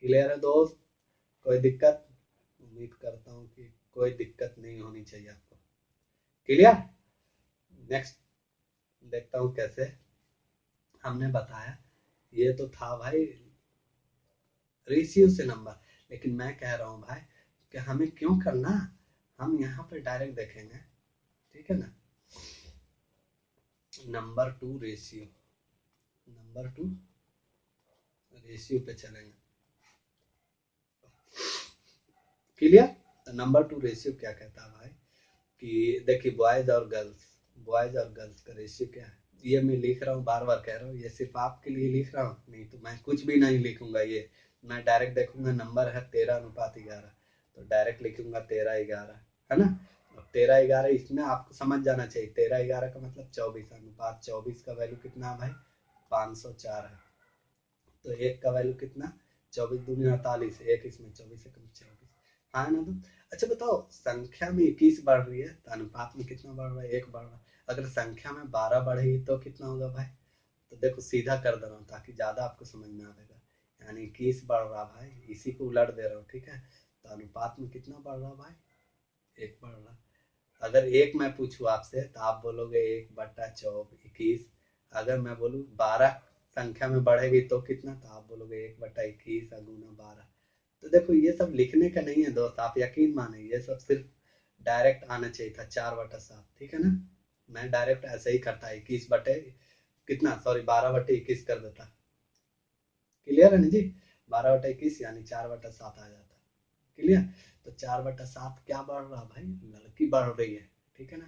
क्लियर है दोस्त? कोई दिक्कत? उम्मीद करता हूँ कि कोई दिक्कत नहीं होनी चाहिए आपको। क्लियर? नेक्स्ट देखता हूँ कैसे। हमने बताया ये तो था भाई रेशियो से नंबर, लेकिन मैं कह रहा हूँ भाई कि हमें क्यों करना, हम यहाँ पे डायरेक्ट देखेंगे, ठीक है ना। Number two ratio, number two ratio पे चलेंगे। क्लियर? तो नंबर टू रेशियो क्या कहता है भाई कि देखिए बॉयज और गर्ल्स का रेशियो क्या है। ये मैं लिख रहा हूँ, बार बार कह रहा हूँ, ये सिर्फ आपके लिए लिख रहा हूँ, नहीं तो मैं कुछ भी नहीं लिखूंगा। ये मैं डायरेक्ट देखूंगा नंबर है 13:11, तो डायरेक्ट लिखूंगा 13:11, है ना। अब 13:11 इसमें आपको समझ जाना चाहिए, 13:11 का मतलब 24 अनुपात 24 का वैल्यू कितना है भाई 504 है। तो एक का वैल्यू कितना 24×2=48, एक इसमें 24 से कम 24, हाँ ना। तो अच्छा बताओ, संख्या में 21 बढ़ रही है तो अनुपात में कितना बढ़ रहा है, एक बढ़ रहा है। अगर संख्या में 12 बढ़ेगी तो कितना होगा भाई, तो देखो सीधा कर दे रहा हूँ ताकि ज्यादा आपको समझ में आएगा। यानी 21 बढ़ रहा भाई, इसी को उलट दे रहा हूँ, ठीक है। तो अनुपात में कितना बढ़ रहा भाई, एक बढ़ रहा। अगर एक मैं पूछूं आपसे तो आप बोलोगे 1/24 21। अगर मैं बोलूँ 12 संख्या में बढ़ेगी तो कितना, तो आप बोलोगे 1/21 गुना 12। तो देखो ये सब लिखने का नहीं है दोस्त, आप यकीन माने ये सब सिर्फ डायरेक्ट आना चाहिए था 4/7, ठीक है ना। मैं डायरेक्ट ऐसे ही करता 21 बटे कितना, सॉरी 12/21 कर देता। क्लियर है ना जी? 12/21 यानी 4/7 आ जाता। क्लियर? तो 4/7 क्या बढ़ रहा भाई, लड़की बढ़ रही है, ठीक है ना।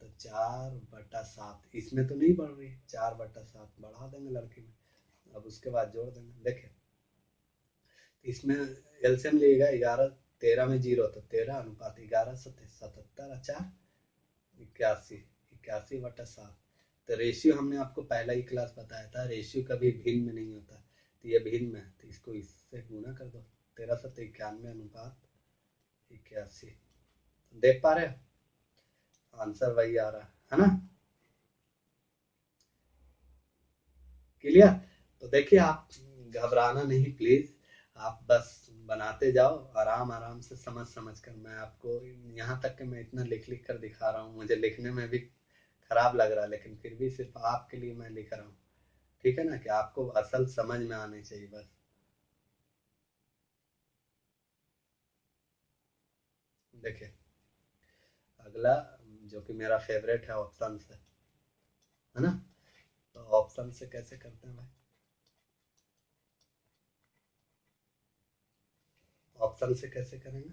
तो 4/7 इसमें तो नहीं बढ़ रही, 4/7 बढ़ा देंगे लड़की में। अब उसके बाद जोड़ देंगे, देखे इसमें एलसीएम लिएगा 11, 13 में 0 तो 13:11 77, 81, 81/7। तो रेशियो हमने आपको पहला ही क्लास बताया था, रेशियो कभी भिन्न में नहीं होता, तो ये भिन्न में है तो इसको इससे गुना कर दो, 13/91:81। देख पा रहे हो आंसर वही आ रहा है ना। क्लियर? तो देखिए आप घबराना नहीं प्लीज, आप बस बनाते जाओ आराम आराम से, समझ समझ कर। मैं आपको यहाँ तक कि मैं इतना लिख लिख कर दिखा रहा हूँ, मुझे लिखने में भी खराब लग रहा है, लेकिन फिर भी सिर्फ आपके लिए मैं लिख रहा हूँ, ठीक है ना, कि आपको असल समझ में आनी चाहिए बस। देखिए अगला जो कि मेरा फेवरेट है, ऑप्शन से, है ना। तो ऑप्शन से कैसे करते हैं भाई, ऑप्शन से कैसे करेंगे।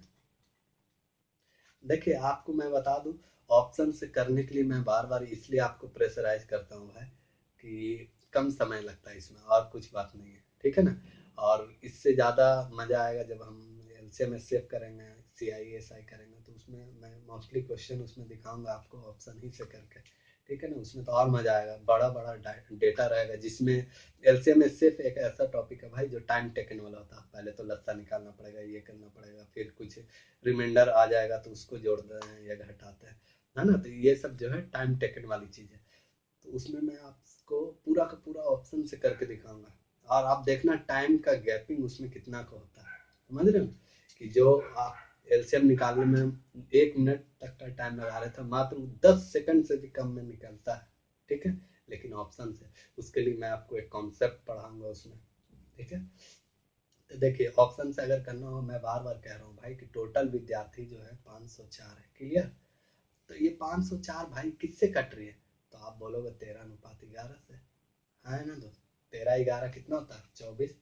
देखिए आपको मैं बता दूं, ऑप्शन से करने के लिए मैं बार बार इसलिए आपको प्रेशराइज करता हूँ भाई कि कम समय लगता है इसमें, और कुछ बात नहीं है, ठीक है ना। और इससे ज़्यादा मज़ा आएगा जब हम एलसीएम एचसीएफ करेंगे, सीआईएसआई करेंगे, तो उसमें मैं मोस्टली क्वेश्चन उसमें दिखाऊंगा आपको ऑप्शन ही से करके, ठीक है ना। उसमें तो और मज़ा आएगा, बड़ा बड़ा डेटा रहेगा जिसमें एलसीएम एचसीएफ एक ऐसा टॉपिक है भाई जो टाइम टेकन वाला होता है। पहले तो लस्सा निकालना पड़ेगा, ये करना पड़ेगा, फिर कुछ रिमाइंडर आ जाएगा तो उसको जोड़ते हैं या घटाते हैं, है ना। तो ये सब जो है टाइम टेकन वाली चीज़ है। तो उसमें मैं आपको पूरा का पूरा ऑप्शन से करके दिखाऊंगा, और आप देखना टाइम का गैपिंग उसमें कितना का होता है, समझ रहे हो। कि जो आप एलसीएम निकालने में 1 मिनट तक का टाइम लगा रहे थे, मात्र 10 सेकंड से भी कम में निकलता है, ठीक है। लेकिन ऑप्शन से, उसके लिए मैं आपको एक कॉन्सेप्ट पढ़ाऊंगा उसमें, ठीक है। तो देखिए ऑप्शन से अगर करना हो, मैं बार बार कह रहा हूँ भाई कि टोटल विद्यार्थी जो है 504 है। क्लियर? तो ये 504 भाई किससे कट रही है, तो आप बोलोगे 13:11 से, है ना दोस्त। 13:11 कितना होता है 24,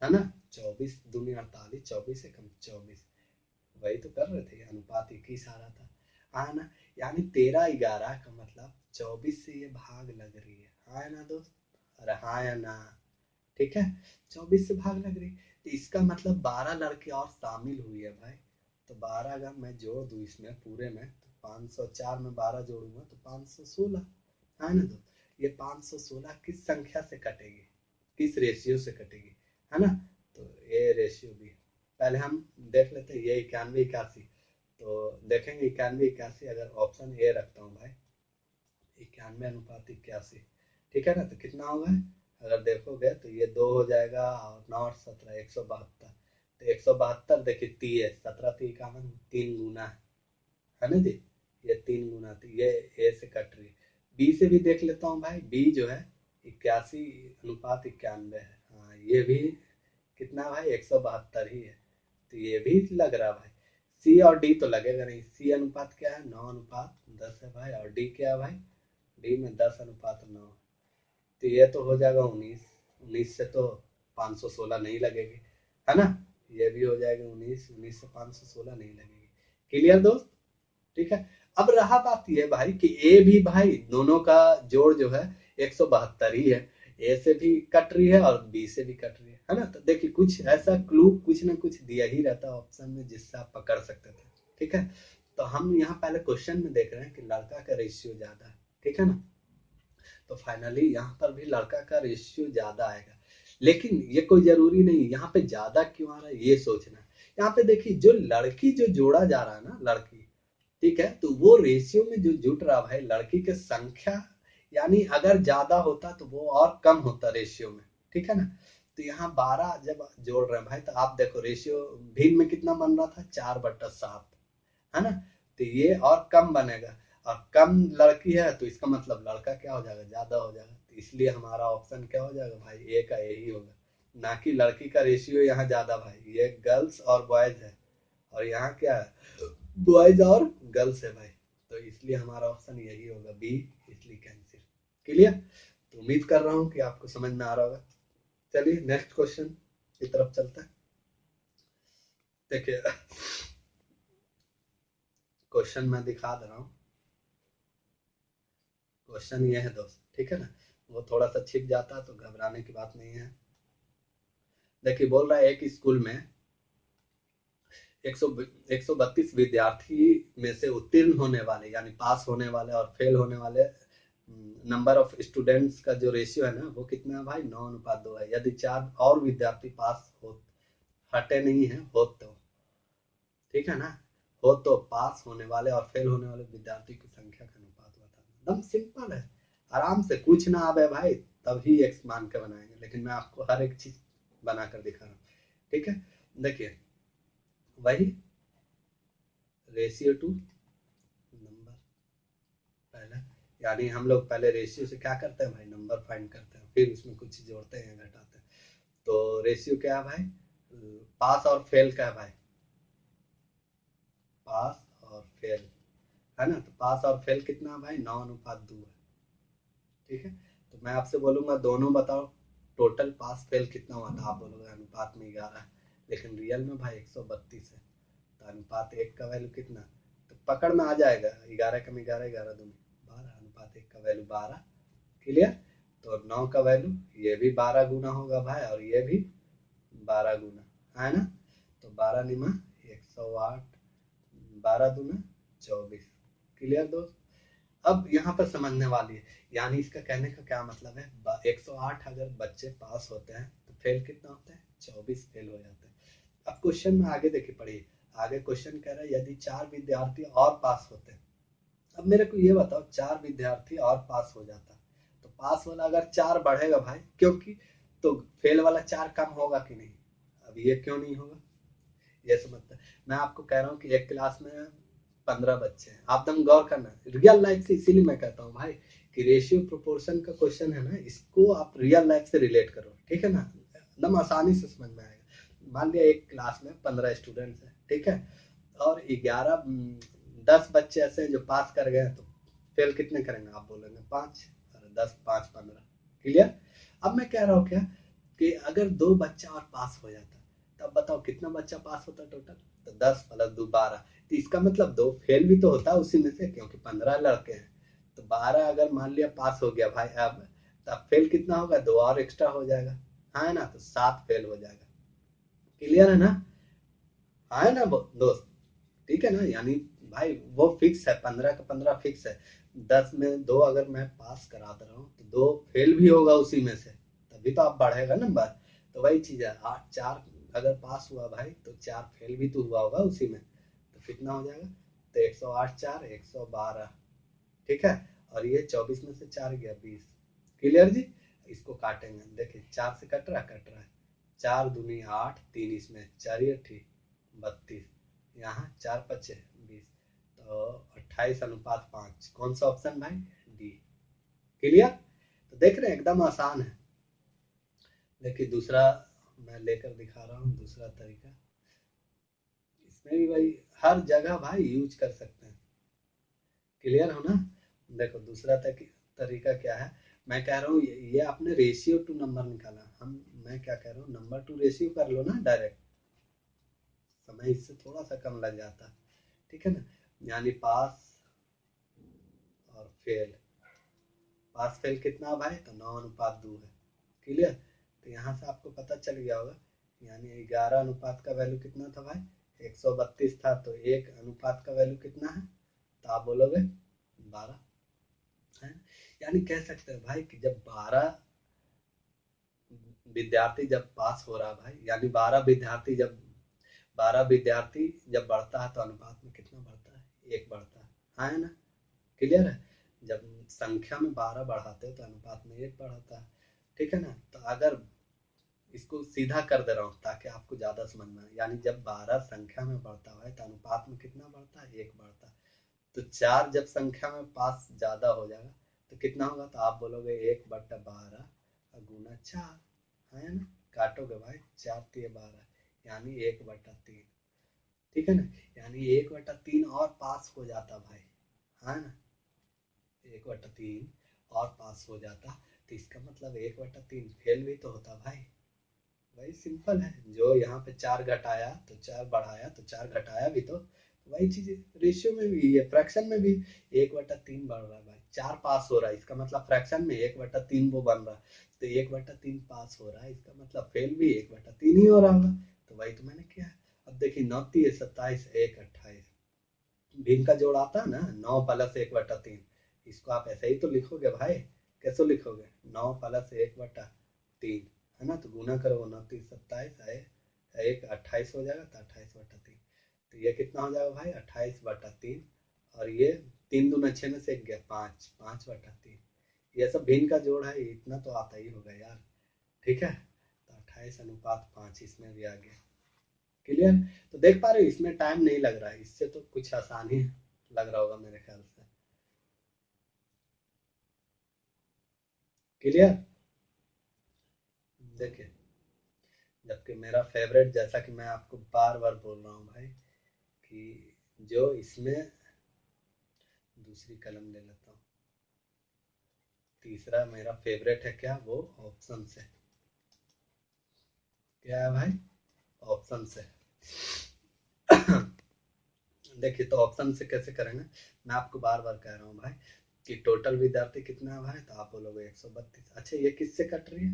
है ना। 24×2=48, 24 से कम 24, वही तो कर रहे थे, अनुपात 21 आ रहा था, हाँ ना। यानी 13:11 का मतलब 24 से ये भाग लग रही है, हाँ ना दोस्त। अरे हाँ या ना, ठीक है। 24 से भाग लग रही, तो इसका मतलब 12 लड़की और शामिल हुई है भाई। तो 12 अगर मैं जोड़ दूं इसमें पूरे में, तो 504 में 12 जोड़ूंगा तो 516, है ना। तो ये 516 किस संख्या से कटेगी, किस रेशियो से कटेगी, है ना। तो ये रेशियो भी है। पहले हम देख लेते हैं ये 91:81, तो देखेंगे 91:81 अगर ऑप्शन ए रखता हूँ भाई, 91:81, ठीक है ना। तो कितना होगा, अगर देखोगे तो ये 2 हो जाएगा और 9 और 17 172। तो 172 देखिए 3 17 3 इक्यावन, 3 गुना है ना जी। ये 3 गुना, तो ये ए से कट रही है। बी से भी देख लेता हूँ भाई, बी जो है 81:91 है। हाँ ये भी कितना भाई 172 ही है, तो ये भी लग रहा भाई। सी और डी तो लगेगा नहीं। सी अनुपात क्या है, 9:10 है भाई। और डी क्या है भाई, डी में 10:9। तो ये तो हो जाएगा 19। 19 से तो 516 नहीं लगेगी, है ना। ये भी हो जाएगा 19। 19 से 516 नहीं लगेगी। क्लियर दोस्त, ठीक है। अब रहा बात ये भाई कि ए भी भाई दोनों का जोड़ जो है 172 ही है। ए से भी कट रही है और बी से भी कट रही है ना। तो देखिए कुछ ऐसा क्लू कुछ ना कुछ दिया ही रहता है ऑप्शन में, जिससे आप पकड़ सकते थे, ठीक है। तो हम यहाँ पहले क्वेश्चन में देख रहे हैं कि लड़का का रेशियो ज्यादा है, ठीक है ना। तो फाइनली यहाँ पर भी लड़का का रेशियो ज्यादा आएगा, लेकिन ये कोई जरूरी नहीं यहाँ पे ज्यादा क्यों आ रहा है ये सोचना। यहाँ पे देखिए जो लड़की जो जोड़ा जा रहा है ना, लड़की, ठीक है, तो वो रेशियो में जो जुट रहा भाई लड़की की संख्या, यानी अगर ज्यादा होता तो वो और कम होता रेशियो में, ठीक है ना। तो यहाँ 12 जब जोड़ रहे हैं भाई, तो आप देखो रेशियो भिन्न में कितना बन रहा था, 4/7, है ना। तो ये और कम बनेगा, और कम लड़की है तो इसका मतलब लड़का क्या हो जाएगा, ज्यादा हो जाएगा। तो इसलिए हमारा ऑप्शन क्या हो जाएगा भाई, ए का यही होगा, ना कि लड़की का रेशियो यहाँ ज्यादा भाई। ये गर्ल्स और बॉयज है, और यहाँ क्या है, बॉयज और गर्ल्स है भाई। तो इसलिए हमारा ऑप्शन यही होगा, बी, इसलिए कैंसिल। क्लियर। तो उम्मीद कर रहा हूँ कि आपको समझ में आ रहा होगा। चलिए नेक्स्ट क्वेश्चन की तरफ चलते हैं। देखिए क्वेश्चन मैं दिखा दे रहा हूँ। क्वेश्चन ये है दोस्त, ठीक है ना। वो थोड़ा सा छिप जाता है तो घबराने की बात नहीं है। देखिए बोल रहा है एक स्कूल में 132 विद्यार्थी में से उत्तीर्ण होने वाले, यानी पास होने वाले और फेल होने वाले नंबर ऑफ स्टूडेंट्स का जो रेशियो है ना, वो कितना है भाई, 9:2 है। यदि 4 और विद्यार्थी पास हो, हटे नहीं है, हो तो, ठीक है ना, हो तो पास होने वाले और फेल होने वाले विद्यार्थी की संख्या का अनुपात बताना। एकदम सिंपल है, आराम से, कुछ ना आवे भाई तभी एक्स मान के बनाएंगे, लेकिन मैं आपको हर एक चीज बनाकर दिखा रहा हूँ, ठीक है। देखिए वही रेशियो टू नंबर, पहले, यानी हम लोग पहले रेशियो से क्या करते हैं भाई, नंबर फाइंड करते हैं, फिर उसमें कुछ जोड़ते हैं घटाते हैं। तो रेशियो क्या है भाई, पास और फेल का है भाई, पास और फेल, है ना। तो पास और फेल कितना है भाई, 9:2 है, ठीक है। तो मैं आपसे बोलूंगा दोनों बताओ टोटल पास फेल कितना हुआ था, आप बोलोगे अनुपात में 11 है, लेकिन रियल में भाई 132 है। तो अनुपात 1 का वैल्यू कितना, तो पकड़ में आ जाएगा, 11 कम 11, 11 दूनी 12, अनुपात 1 का वैल्यू 12। क्लियर। तो 9 का वैल्यू ये भी 12 गुना होगा भाई, और ये भी 12 गुना, है ना। तो 12 निमा 108, 12 दूना 24। क्लियर दोस्त। अब यहाँ पर समझने वाली है, यानी इसका कहने का क्या मतलब है, 108 अगर बच्चे पास होते हैं तो फेल कितना होता है, 24 फेल हो जाते हैं। अब क्वेश्चन में आगे देखिए, पढ़िए आगे क्वेश्चन कह रहा है यदि 4 विद्यार्थी और पास होते हैं। अब मेरे को ये बताओ 4 विद्यार्थी और पास हो जाता, तो पास वाला अगर 4 बढ़ेगा भाई, क्योंकि तो फेल वाला 4 कम होगा कि नहीं, अब ये क्यों नहीं होगा, ये समझते हैं। मैं आपको कह रहा हूँ कि एक क्लास में 15 बच्चे हैं, आप दम गौर करना रियल लाइफ से, इसीलिए मैं कहता हूँ भाई कि रेशियो प्रोपोर्शन का क्वेश्चन है ना, इसको आप रियल लाइफ से रिलेट करो, ठीक है ना, एकदम आसानी से समझ में आएगा। मान लिया एक क्लास में 15 स्टूडेंट्स हैं, ठीक है, और 10 बच्चे ऐसे हैं जो पास कर गए, तो फेल कितने करेंगे, आप बोलेंगे 5, और 10 5 15। क्लियर। अब मैं कह रहा हूँ क्या, कि अगर 2 बच्चा और पास हो जाता, तब बताओ कितना बच्चा पास होता टोटल, तो 10 + 2 12। तो इसका मतलब 2 फेल भी तो होता है उसी में से, क्योंकि 15 लड़के हैं। तो 12 अगर मान लिया पास हो गया भाई, अब तब फेल कितना होगा, 2 और एक्स्ट्रा हो जाएगा, हाँ है ना, तो 7 फेल हो जाएगा। क्लियर है ना, हाँ है ना दोस्त, ठीक है ना। यानी भाई वो फिक्स है, 15 का 15 फिक्स है। 10 में 2 अगर मैं पास करा दे रहा हूँ तो 2 फेल भी होगा उसी में से, तभी तो आप बढ़ेगा नंबर। तो वही चीज है, 8 4 अगर पास हुआ भाई, तो 4 फेल भी तो हुआ होगा उसी में, तो कितना हो जाएगा, तो 108 4 112, ठीक है। और ये 24 में से 4 गया 20, क्लियर जी। इसको काटेंगे, देखिए 4 से कट रहा है, 4 दूनी 8, 3 इसमें 4 ठीक 32, यहाँ 4 पचे 20, तो 28:5। कौन सा ऑप्शन भाई? डी। क्लियर। तो देख रहे हैं एकदम आसान है। देखिए दूसरा मैं लेकर दिखा रहा हूँ, दूसरा तरीका। इसमें भी भाई हर जगह भाई यूज कर सकते हैं। क्लियर हो ना। देखो दूसरा तरीका क्या है। मैं कह रहा हूँ ये आपने रेशियो टू नंबर निकाला, मैं क्या कह रहा हूँ, नंबर टू रेशियो कर लो ना डायरेक्ट, समय इससे थोड़ा सा कम लग जाता। ठीक है ना। यानी पास और फेल। पास फेल कितना भाई? तो 9:2 है। क्लियर। तो यहाँ से आपको पता चल गया होगा, यानी 11 अनुपात का वैल्यू कितना था भाई? 132 था, तो 1 अनुपात का वैल्यू कितना है? तो आप बोलोगे 12 है। यानी कह सकते हैं भाई कि जब 12 विद्यार्थी जब पास हो रहा है भाई, यानी 12 विद्यार्थी जब बढ़ता है तो अनुपात में कितना बढ़ता है? 1 बढ़ता है। हाँ है ना। क्लियर है। जब संख्या में 12 बढ़ाते हैं तो अनुपात में 1 बढ़ाता है। ठीक है ना। तो अगर इसको सीधा कर दे रहा हूँ ताकि आपको ज्यादा समझ में आए, यानी जब 12 संख्या में बढ़ता है तो अनुपात में कितना बढ़ता है? 1 बढ़ता है। तो 4 जब संख्या में पास ज्यादा हो जाएगा तो कितना होगा? तो आप बोलोगे 1/12 गुना 4, है ना। काटोगे भाई, 4 तिये 12, यानी 1/3। ठीक है ना। यानी 1/3 और पास हो जाता भाई, है ना। 1/3 और पास हो जाता, तो इसका मतलब 1/3 फेल भी तो होता भाई। वही सिंपल है, जो यहाँ पे 4 घटाया तो 4 बढ़ाया तो 4 घटाया भी तो वही चीज रेशियो में भी, ये फ्रैक्शन में भी 1/3 बढ़ रहा है भाई। 4 पास हो रहा है, इसका मतलब फ्रैक्शन में 1/3 वो बन रहा है, तो 1/3 पास हो रहा है, इसका मतलब फेल भी 1/3 ही हो रहा होगा। तो वही तो मैंने किया। अब देखिए 9 तिये 27, 1 28, भिन्न का जोड़ आता है ना, 9 प्लस 1/3। इसको आप ऐसे ही तो लिखोगे भाई। कैसे लिखोगे? 9 प्लस 1/3, है ना। तो गुना करो, 9 3 27 है, 1 28 हो जाएगा, तो 28/3। तो ये कितना हो जाएगा भाई? 28/3। और ये 3 दूना 6 में से 1 गया 5, 5/3। ये सब भिन्न का जोड़ है, इतना तो आता ही होगा यार। ठीक है। तो 28:5 इसमें भी आ गया। क्लियर। तो देख पा रहे हो इसमें टाइम नहीं लग रहा है, इससे तो कुछ आसान ही लग रहा होगा मेरे ख्याल से। क्लियर। देखिए, जबकि मेरा फेवरेट, जैसा कि मैं आपको बार बार बोल रहा हूँ भाई, कि जो इसमें दूसरी कलम ले लेता हूँ। तीसरा मेरा फेवरेट है क्या? वो ऑप्शन से। क्या है भाई? ऑप्शन से। देखिए तो ऑप्शन से कैसे करेंगे, मैं आपको बार बार कह रहा हूँ भाई कि टोटल विद्यार्थी कितना है भाई? तो आप बोलोगे 132। अच्छा ये किससे कट रही है?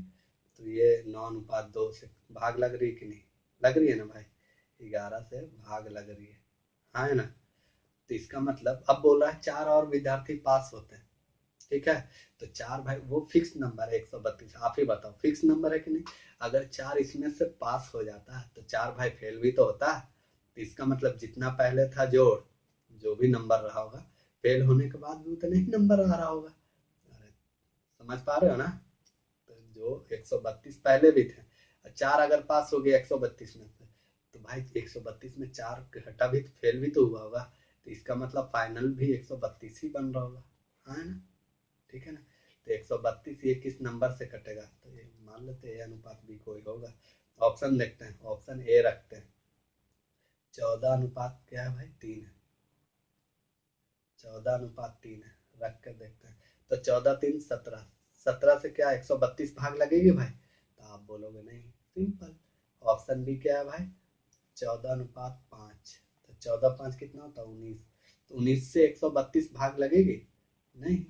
तो ये 9:2 से भाग लग रही है कि नहीं? लग रही है ना भाई। 11 से भाग लग रही है, हाँ है ना। तो इसका मतलब अब बोल रहा है 4 और विद्यार्थी पास होते हैं। ठीक है। तो 4 भाई वो फिक्स नंबर है 132, आप ही बताओ फिक्स नंबर है कि नहीं? अगर 4 इसमें से पास हो जाता है तो 4 भाई फेल भी तो होता है। तो इसका मतलब जितना पहले था जोड़, जो भी नंबर रहा होगा, फेल होने के बाद भी उतने ही नंबर आ रहा होगा। अरे समझ पा रहे हो ना। तो जो 132 पहले भी थे, 4 अगर पास हो गया 132 में से, तो भाई 132 में 4 घटा भी तो फेल भी तो हुआ होगा। तो इसका मतलब फाइनल भी 132 ही बन रहा होगा, हाँ ना। ठीक है ना। तो 132 ये किस नंबर से कटेगा? तो ये मान लेते हैं अनुपात बी कोई होगा। ऑप्शन देखते हैं, ऑप्शन ए रखते हैं। 14 अनुपात क्या है भाई? 3 है। 14:3 है, रख कर देखते हैं। तो 14 3 17, 17 से क्या 132 भाग लगेगी भाई? तो आप बोलोगे नहीं, सिंपल। ऑप्शन बी क्या है भाई? 14:5। तो 14 5 कितना होता है? 19। तो 19 से 132 भाग लगेगी? नहीं।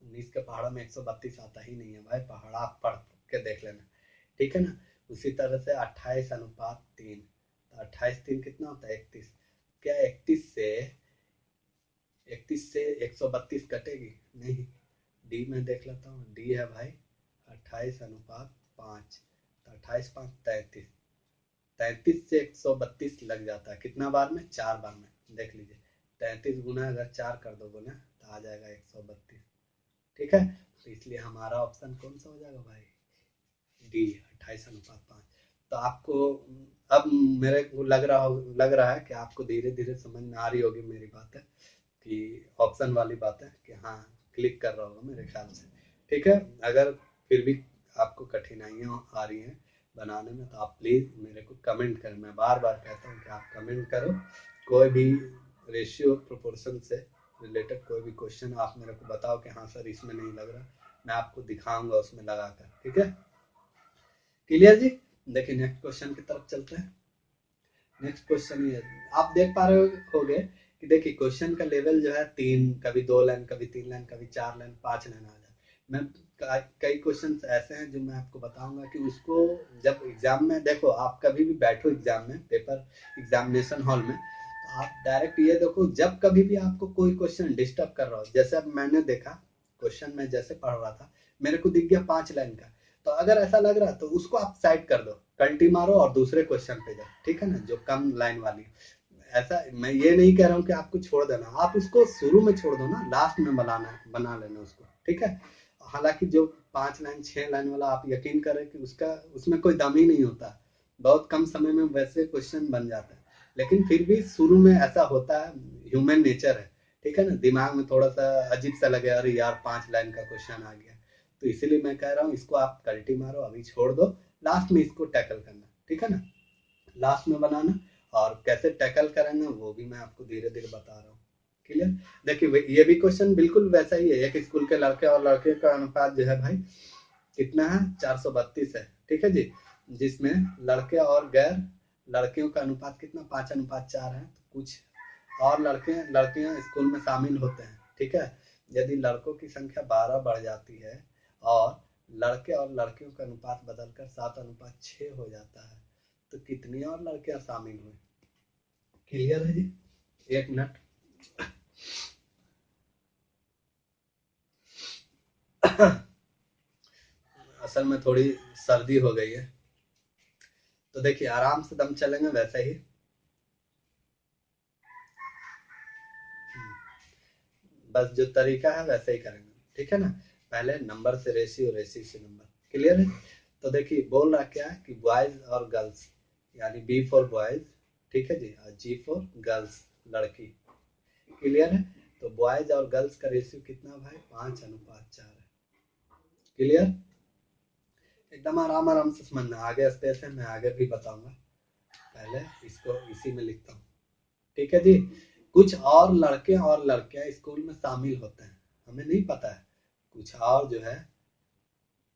19 के पहाड़ों में 132 आता ही नहीं है भाई, पहाड़ आप पढ़ के देख लेना। ठीक है ना। उसी तरह से 28:3, तो 28 3 कितना होता है? 31। क्या 31 से 132 कटेगी? नहीं। डी में देख लेता हूँ, डी है भाई 28:5। तो 28 5 33, 33 से 132 लग जाता है कितना बार में? 4 बार में। देख लीजिए 33 गुना अगर 4 कर दोगे ना तो आ जाएगा 132। ठीक है। तो इसलिए हमारा ऑप्शन कौन सा हो जाएगा भाई, डी 28:5। तो आपको अब मेरे को लग रहा है कि आपको धीरे धीरे समझ में आ रही होगी मेरी बात है कि ऑप्शन वाली बात है कि हाँ क्लिक कर रहा होगा मेरे ख्याल से। ठीक है, अगर फिर भी आपको कठिनाइयाँ आ रही हैं बनाने में तो आप प्लीज़ मेरे को कमेंट करें। मैं बार बार कहता हूँ कि आप कमेंट करो, कोई भी रेशियो प्रोपोर्शन से रिलेटेड कोई भी क्वेश्चन आप मेरे को बताओ कि हाँ सर इसमें नहीं लग रहा, मैं आपको दिखाऊंगा उसमें लगा कर। ठीक है, क्लियर जी। देखिए नेक्स्ट क्वेश्चन की तरफ चलते हैं। नेक्स्ट क्वेश्चन ये आप देख पा रहे होगे कि देखिए क्वेश्चन का लेवल जो है 3, कभी 2 लाइन, कभी 3 लाइन, कभी 4 लाइन, 5 लाइन आ जाए। मैं कई क्वेश्चन ऐसे हैं जो मैं आपको बताऊंगा कि उसको जब एग्जाम में देखो, आप कभी भी बैठो एग्जाम में, पेपर एग्जामिनेशन हॉल में, तो आप डायरेक्ट ये देखो, जब कभी भी आपको कोई क्वेश्चन डिस्टर्ब कर रहा हो, जैसे अब मैंने देखा क्वेश्चन में जैसे पढ़ रहा था, मेरे को दिख गया 5 लाइन का, तो अगर ऐसा लग रहा तो उसको आप साइड कर दो, कल्टी मारो और दूसरे क्वेश्चन पे जाओ। ठीक है ना, जो कम लाइन वाली। ऐसा मैं ये नहीं कह रहा हूँ कि आपको छोड़ देना, आप उसको शुरू में छोड़ दो ना, लास्ट में बना लेना उसको। ठीक है, हालांकि जो 5 लाइन 6 लाइन वाला आप यकीन करें कि उसमें कोई दम ही नहीं होता, बहुत कम समय में वैसे क्वेश्चन बन जाते हैं, लेकिन फिर भी शुरू में ऐसा होता है, ह्यूमन नेचर है। ठीक है ना, दिमाग में थोड़ा सा अजीब सा लगे, अरे यार 5 लाइन का क्वेश्चन आ गया, तो इसीलिए मैं कह रहा हूँ इसको आप कल्टी मारो, अभी छोड़ दो, लास्ट में इसको टैकल करना। ठीक है ना, लास्ट में बनाना, और कैसे टैकल करेंगे वो भी मैं आपको धीरे धीरे बता रहा हूँ। क्लियर। देखिए ये भी क्वेश्चन बिल्कुल वैसा ही है, एक स्कूल के लड़के और लड़के का अनुपात जो है भाई कितना है, 432 है। ठीक है जी, जिसमें लड़के और गैर लड़कियों का अनुपात कितना, 5:4 है। तो कुछ और लड़के लड़कियां स्कूल में शामिल होते हैं। ठीक है, यदि लड़कों की संख्या 12 बढ़ जाती है और लड़के और लड़कियों का अनुपात बदलकर 7:6 हो जाता है, तो कितनी और लड़कियां शामिल हुई। क्लियर है जी। एक मिनट। असल में थोड़ी सर्दी हो गई है, तो देखिए आराम से दम चलेंगे वैसे ही। बस जो तरीका है वैसे ही करेंगे। ठीक है ना, पहले नंबर से रेशियो, रेशियो से नंबर। क्लियर है। तो देखिए बोल रहा क्या है कि बॉयज और गर्ल्स, यानी बी फॉर बॉयज, ठीक है जी, और जी फॉर गर्ल्स, लड़की। क्लियर है। तो बॉयज और गर्ल्स का रेशियो कितना भाई, 5:4 है। क्लियर, एकदम आराम आराम से समझना, आगे स्टेप है मैं आगे भी बताऊंगा, पहले इसको इसी में लिखता हूँ। ठीक है जी। कुछ और लड़के और लड़कियां स्कूल में शामिल होते हैं, हमें नहीं पता है कुछ और जो है,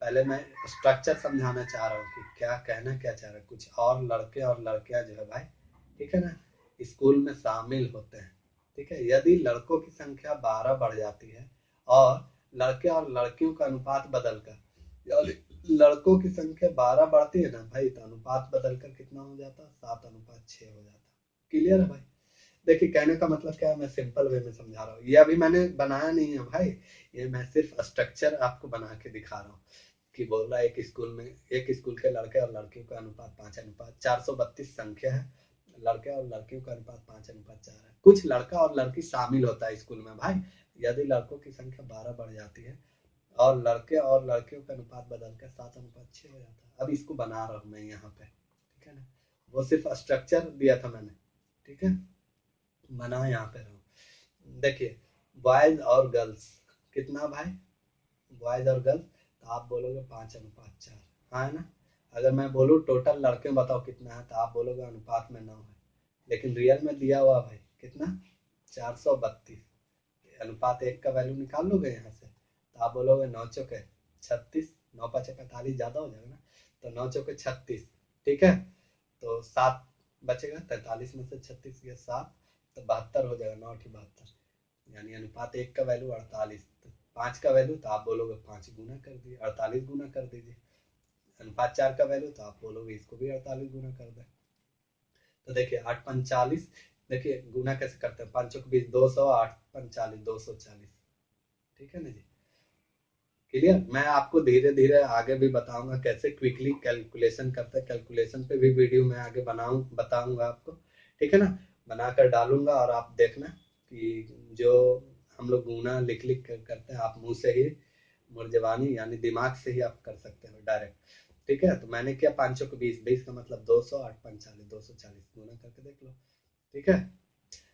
पहले मैं स्ट्रक्चर समझाना चाह रहा हूँ कि क्या कहना क्या चाह रहा है। कुछ और लड़के और लड़कियां जो है भाई, ठीक है ना, स्कूल में शामिल होते हैं। ठीक है, यदि लड़कों की संख्या 12 बढ़ जाती है और लड़के और लड़कियों का अनुपात बदलकर, यानी लड़कों की संख्या 12 बढ़ती है ना भाई, तो अनुपात बदलकर कितना हो जाता है, 7:6 हो जाता है। क्लियर है भाई। देखिए कहने का मतलब क्या है, मैं सिंपल वे में समझा रहा हूँ, ये अभी मैंने बनाया नहीं है भाई, ये मैं सिर्फ स्ट्रक्चर आपको बना के दिखा रहा हूँ कि बोल रहा है एक स्कूल के लड़के और लड़कियों का अनुपात 5:432 संख्या है, लड़के और लड़कियों का अनुपात 5:4 है। कुछ लड़का और लड़की शामिल होता है स्कूल में भाई, यदि लड़कों की संख्या 12 बढ़ जाती है और लड़के और लड़कियों का अनुपात बदलकर 7:6 हो जाता है। अब इसको बना रहा हूँ मैं यहाँ पे। ठीक है ना, वो सिर्फ स्ट्रक्चर दिया था मैंने। ठीक है, बना यहाँ पे रहो। देखिए बॉयज और गर्ल्स कितना भाई, बॉयज और गर्ल्स, तो आप बोलोगे 5:4, हाँ है ना। अगर मैं बोलूँ टोटल लड़के बताओ कितना है, तो आप बोलोगे अनुपात में 9 है, लेकिन रियल में दिया हुआ भाई कितना, 432। अनुपात 1 का वैल्यू निकाल लोगे यहाँ से, तो आप बोलोगे 9×4 = 36, 9×5 = 45, ज्यादा हो जाएगा ना, तो 9×4 = 36। ठीक है, तो 7 बचेगा, 43 में से 36 गया 7, तो 72 हो जाएगा, 9×8 = 72, यानी अनुपात 1 का वैल्यू 48। तो 5 का वैल्यू, तो आप बोलोगे 5 गुना कर दिए, 48 गुना कर दीजिए। अनुपात 4 का वैल्यू, तो आप बोलोगे इसको भी 48 गुना कर दे। तो देखिए 8×5 = 40, देखिए गुना कैसे करते हैं, 5×20 = 200, 8×5 = 240। ठीक है ना जी। क्लियर। मैं आपको धीरे धीरे आगे भी बताऊंगा कैसे क्विकली कैलकुलेशन करते हैं, कैलकुलेशन पे भी वीडियो मैं आगे बताऊंगा आपको। ठीक है ना, बनाकर डालूंगा और आप देखना कि जो हम लोग गुना लिख लिख कर करते हैं, आप मुंह से ही मुर्जवानी यानी दिमाग से ही आप कर सकते हो डायरेक्ट। ठीक है, तो मैंने किया 5 चौक 20, 20 का मतलब 200, 8 5 40, 240 गुना करके देख लो। ठीक है,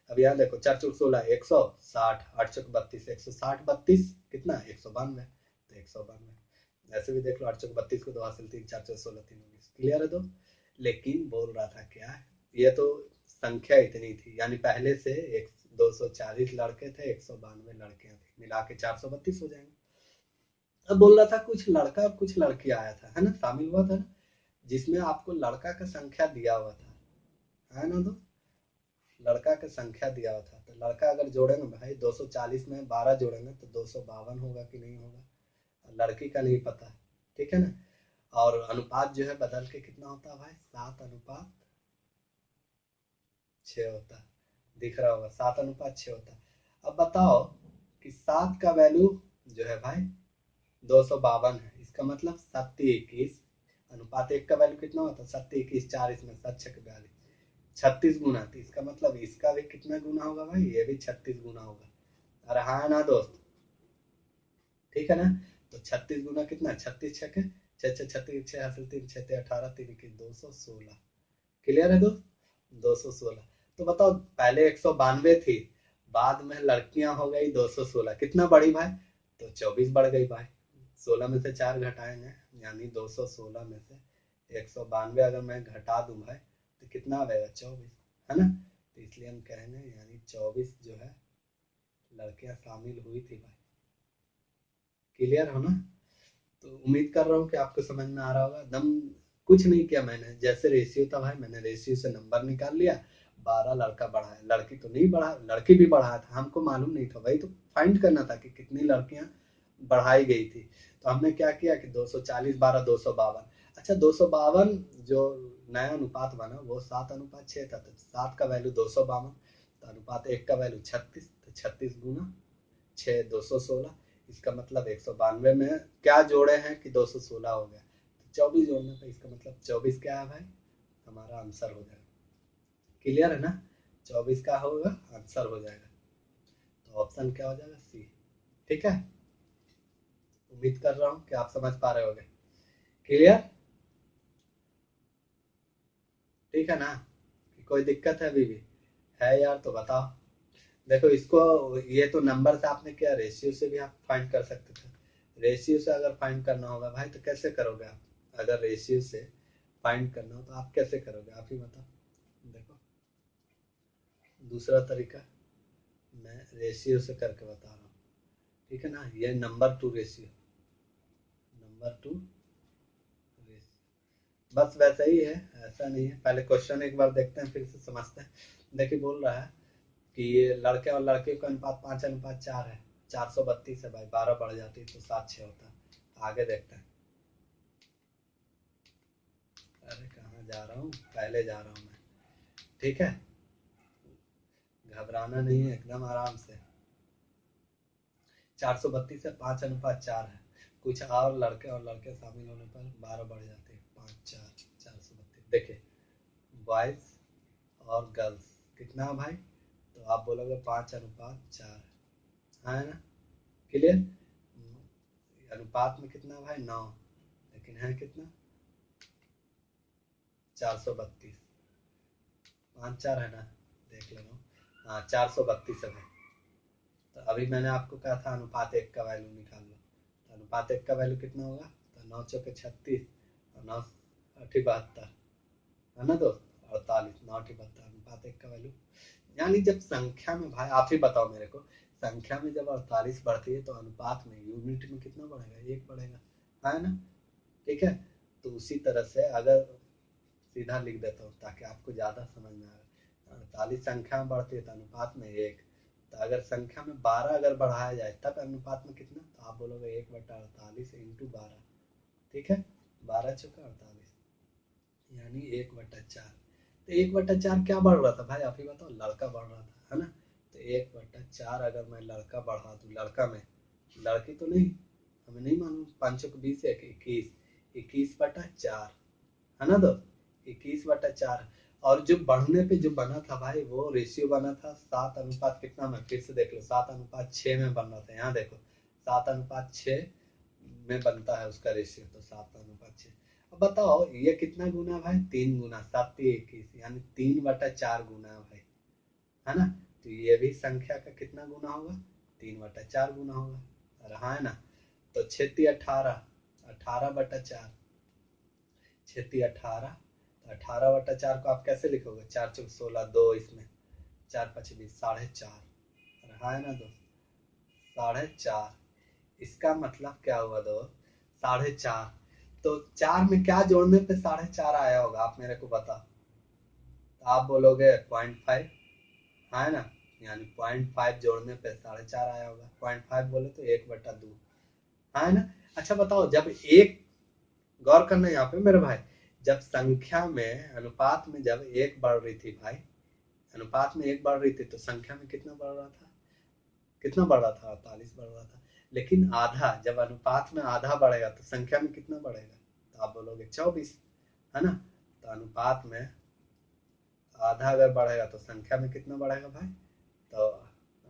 अब यहाँ देखो 4 चौक 16 160, 8 चौक 32 160, 32 कितना 192, तो 192। ऐसे भी देख लो 8 चौक 32 को 2 हासिल 3, 4 चौक 16 3 19, क्लियर है। तो लेकिन बोल रहा था क्या, ये तो संख्या इतनी थी, यानी पहले से 240 लड़के थे, 192 लड़कियां थी, मिला के 432 हो जाएंगे। अब बोल रहा था कुछ लड़का और कुछ लड़की आया था, है ना, शामिल हुआ था ना, जिसमें आपको लड़का का संख्या दिया हुआ था, है ना। तो लड़का का संख्या दिया हुआ था, तो लड़का अगर जोड़ेंगे भाई 240 में 12 जोड़ेंगे तो 252 होगा कि नहीं होगा, लड़की का नहीं पता। ठीक है ना, और अनुपात जो है बदल के कितना होता है भाई, 7:6 होता है, दिख रहा होगा 7:6 होता है। अब बताओ कि 7 का वैल्यू जो है भाई 252 है, इसका मतलब 7:21, अनुपात 1 का वैल्यू कितना होता है 7:21, 4 इसमें 7 6 42, 36 गुना, तो इसका मतलब इसका भी कितना गुना होगा भाई, ये भी 36 गुना होगा। अरे हाँ ना दोस्त, ठीक है ना। तो 36 गुना कितना, 36 छके 6 6 हासिल 3 6 18 3 21 216, क्लियर है दोस्त, 216। तो बताओ पहले 192 थी, बाद में लड़कियां हो गई 216, कितना बढ़ी भाई, तो 24 बढ़ गई भाई, 16 में से 4 घटाएंगे, यानी 216 में से 192 अगर मैं घटा दूं भाई तो कितना आएगा 24, है ना। तो इसलिए हम कहेंगे यानी 24 जो है लड़कियां शामिल हुई थी भाई, क्लियर हो ना। तो उम्मीद कर रहा हूँ कि आपको समझ में आ रहा होगा। दम कुछ नहीं किया मैंने, जैसे रेशियो था भाई मैंने रेशियो से नंबर निकाल लिया, 12 लड़का बढ़ाया, लड़की तो नहीं बढ़ा, लड़की भी बढ़ाया था, हमको मालूम नहीं था भाई, तो फाइंड करना था कि कितनी लड़कियां बढ़ाई गई थी। तो हमने क्या किया कि 240 12 252, अच्छा 252 जो नया अनुपात बना वो 7:6 था, तो 7 का वैल्यू 252, तो अनुपात 1 का वैल्यू 36, तो 36 गुना 6 216, इसका मतलब 192 में क्या जोड़े हैं कि 216 हो गया, तो 24 जोड़ने पर इसका मतलब 24 क्या है भाई, हमारा आंसर हो जाएगा, क्लियर है ना। 24 का होगा आंसर हो जाएगा, तो ऑप्शन क्या हो जाएगा, सी। ठीक है, उम्मीद कर रहा हूँ कि आप समझ पा रहे होगे, क्लियर, ठीक है ना, कि कोई दिक्कत है अभी भी, है यार तो बताओ। देखो इसको, ये तो नंबर से आपने किया, रेशियो से भी आप फाइंड कर सकते थे, रेशियो से अगर फाइंड करना होगा भाई तो कैसे करोगे आप, अगर रेशियो से फाइंड करना हो तो आप कैसे करोगे, आप ही बताओ। देखो दूसरा तरीका मैं रेशियो से करके बता रहा हूँ, ठीक है ना, ये number two ratio, number two ratio, बस वैसा ही है, ऐसा नहीं है। पहले क्वेश्चन एक बार देखते हैं फिर से समझते हैं। देखिए बोल रहा है कि ये लड़के और लड़के का अनुपात 5:4 है, 432 है भाई, 12 बढ़ जाती है तो 7:6 होता है। आगे देखते हैं, अरे कहाँ जा रहा हूँ, पहले जा रहा हूँ मैं, ठीक है, घबराना नहीं है, एकदम आराम से। 432 है, 5:4 है, कुछ और लड़के और लड़के शामिल होने पर 12 बढ़ जाते हैं, 5 4 432। देखिए बॉयज और गर्ल्स कितना है भाई, तो आप बोलोगे 5:4 है ना, क्लियर। अनुपात में कितना भाई 9, लेकिन है कितना 432, 5 4 है ना, देख ले रहा हूँ, हाँ 432 है भाई। तो अभी मैंने आपको कहा था अनुपात 1 का वैल्यू निकाल लो, तो अनुपात 1 का वैल्यू कितना होगा, तो 9 चौके 36 और 9 8 72, है ना दोस्त, 48, 9 8 72, अनुपात 1 का वैल्यू, यानी जब संख्या में भाई आप ही बताओ मेरे को, संख्या में जब 48 बढ़ती है तो अनुपात में यूनिट में कितना बढ़ेगा, 1 बढ़ेगा, है ना। ठीक है, तो उसी तरह से अगर सीधा लिख देता हूँ ताकि आपको ज्यादा समझ में आए, 48 संख्या में बढ़ती है तो अनुपात में 1, तो अगर संख्या में 12 अगर बढ़ाया जाए तब अनुपात में कितना, तो आप बोलोगे 1/48 इंटू 12, ठीक है, 12 चौका 48, यानी 1/4। तो 1/4 क्या बढ़ रहा था भाई, आप ही बताओ, लड़का बढ़ रहा था, है ना। तो 1/4 अगर मैं लड़का बढ़ा दूं, लड़का में, लड़की तो नहीं, हमें नहीं मालूम, 5 चौक 20 है 21, 21/4, है ना दोस्त, 21/4। और जो बढ़ने पे जो बना था भाई वो रेशियो बना था 7 अनुपात कितना में, फिर से देख लो 7:6 में बन रहा था, यहाँ देखो 7:6 में बनता है उसका रेशियो, तो 7:6। अब बताओ ये कितना गुना भाई, 3 गुना, 7×21 यानी 3/4 गुना भाई, है ना। तो ये भी संख्या का कितना गुना होगा, 3/4 गुना होगा, रहा है ना। तो 6×18, 18/4, 6×18, 18/4 को आप कैसे लिखोगे, 4×4 = 2, इसमें 4×5 = 20, 4.5, रहा है ना दोस्त, 4.5। इसका मतलब क्या हुआ दोस्त, 4.5। तो 4 में क्या जोड़ने पे 4.5 आया होगा, आप मेरे को बताओ। तो आप बोलोगे 0.5, है ना, यानी 0.5 जोड़ने पे 4.5 आया होगा। 0.5 बोले तो 1/2, है ना। अच्छा बताओ, जब एक, गौर करना यहाँ पे मेरे भाई, जब संख्या में, अनुपात में जब एक बढ़ रही थी भाई, अनुपात में एक बढ़ रही थी, तो संख्या में कितना बढ़ रहा था, कितना बढ़ रहा था, 48 बढ़ रहा था। लेकिन आधा, जब अनुपात में आधा बढ़ेगा तो संख्या में कितना बढ़ेगा, तो आप बोलोगे 24, है ना। तो अनुपात में आधा अगर बढ़ेगा तो संख्या में कितना बढ़ेगा भाई, तो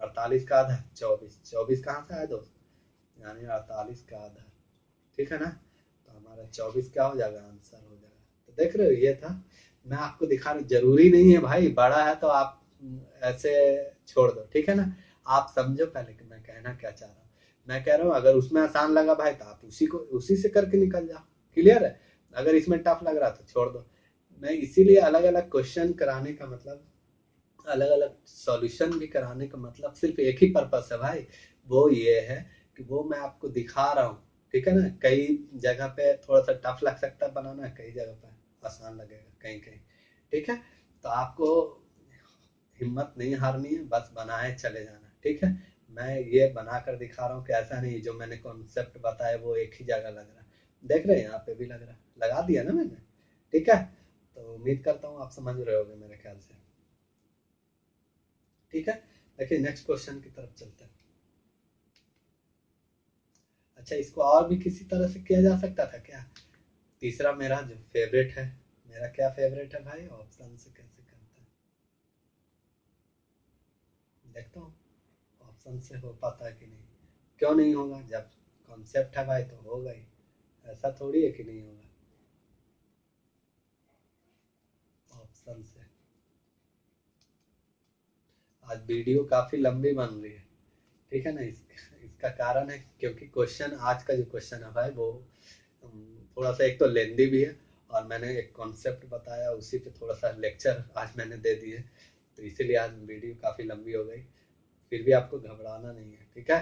48 का आधा 24, 24 कहाँ से आया दोस्त, यानी 48 का आधा, ठीक है ना। तो हमारा 24 क्या हो जाएगा, आंसर हो जाएगा। तो देख रहे हो, ये था, मैं आपको दिखा रहा हूँ, जरूरी नहीं है भाई, बड़ा है तो आप ऐसे छोड़ दो, ठीक है ना। आप समझो पहले कि मैं कहना क्या चाह रहा हूँ। मैं कह रहा हूँ अगर उसमें आसान लगा भाई तो आप उसी से करके निकल जाओ, क्लियर है। अगर इसमें टफ लग रहा तो छोड़ दो। मैं इसीलिए अलग अलग क्वेश्चन कराने का मतलब, अलग अलग सॉल्यूशन भी कराने का मतलब सिर्फ एक ही पर्पस है भाई, वो ये है कि वो मैं आपको दिखा रहा हूँ, ठीक है ना। कई जगह पे थोड़ा सा टफ लग सकता है बनाना, कई जगह पे आसान लगेगा कहीं कहीं, ठीक है। तो आपको हिम्मत नहीं हारनी है, बस बनाए चले जाना, ठीक है। मैं ये बना कर दिखा रहा हूँ कि ऐसा नहीं जो मैंने कॉन्सेप्ट बताया वो एक ही जगह लग रहा है, देख रहे हैं यहाँ पे भी लग रहा है, लगा दिया ना मैंने, ठीक है। तो उम्मीद करता हूँ आप समझ रहे होगे मेरे ख्याल से, ठीक है। देखिए नेक्स्ट क्वेश्चन की तरफ चलते हैं। अच्छा, इसको और भी किसी तरह से किया जा सकता था क्या, तीसरा मेरा जो फेवरेट है, मेरा क्या फेवरेट है भाई, ऑप्शन से कैसे करते हैं, देखता हूँ ऑप्शन से हो पाता है कि नहीं। क्यों नहीं होगा, जब कॉन्सेप्ट है भाई तो होगा ही, ऐसा थोड़ी है कि नहीं होगा। ऑप्शन से, आज वीडियो काफी लंबी बन रही है, ठीक है ना। इसका कारण है क्योंकि क्वेश्चन, आज का जो क्वेश्चन है भाई वो थोड़ा सा एक तो लेंदी भी है, और मैंने एक कॉन्सेप्ट बताया उसी पे थोड़ा सा लेक्चर आज मैंने दे दिए, तो इसीलिए आज वीडियो काफ़ी लंबी हो गई। फिर भी आपको घबराना नहीं है, ठीक है।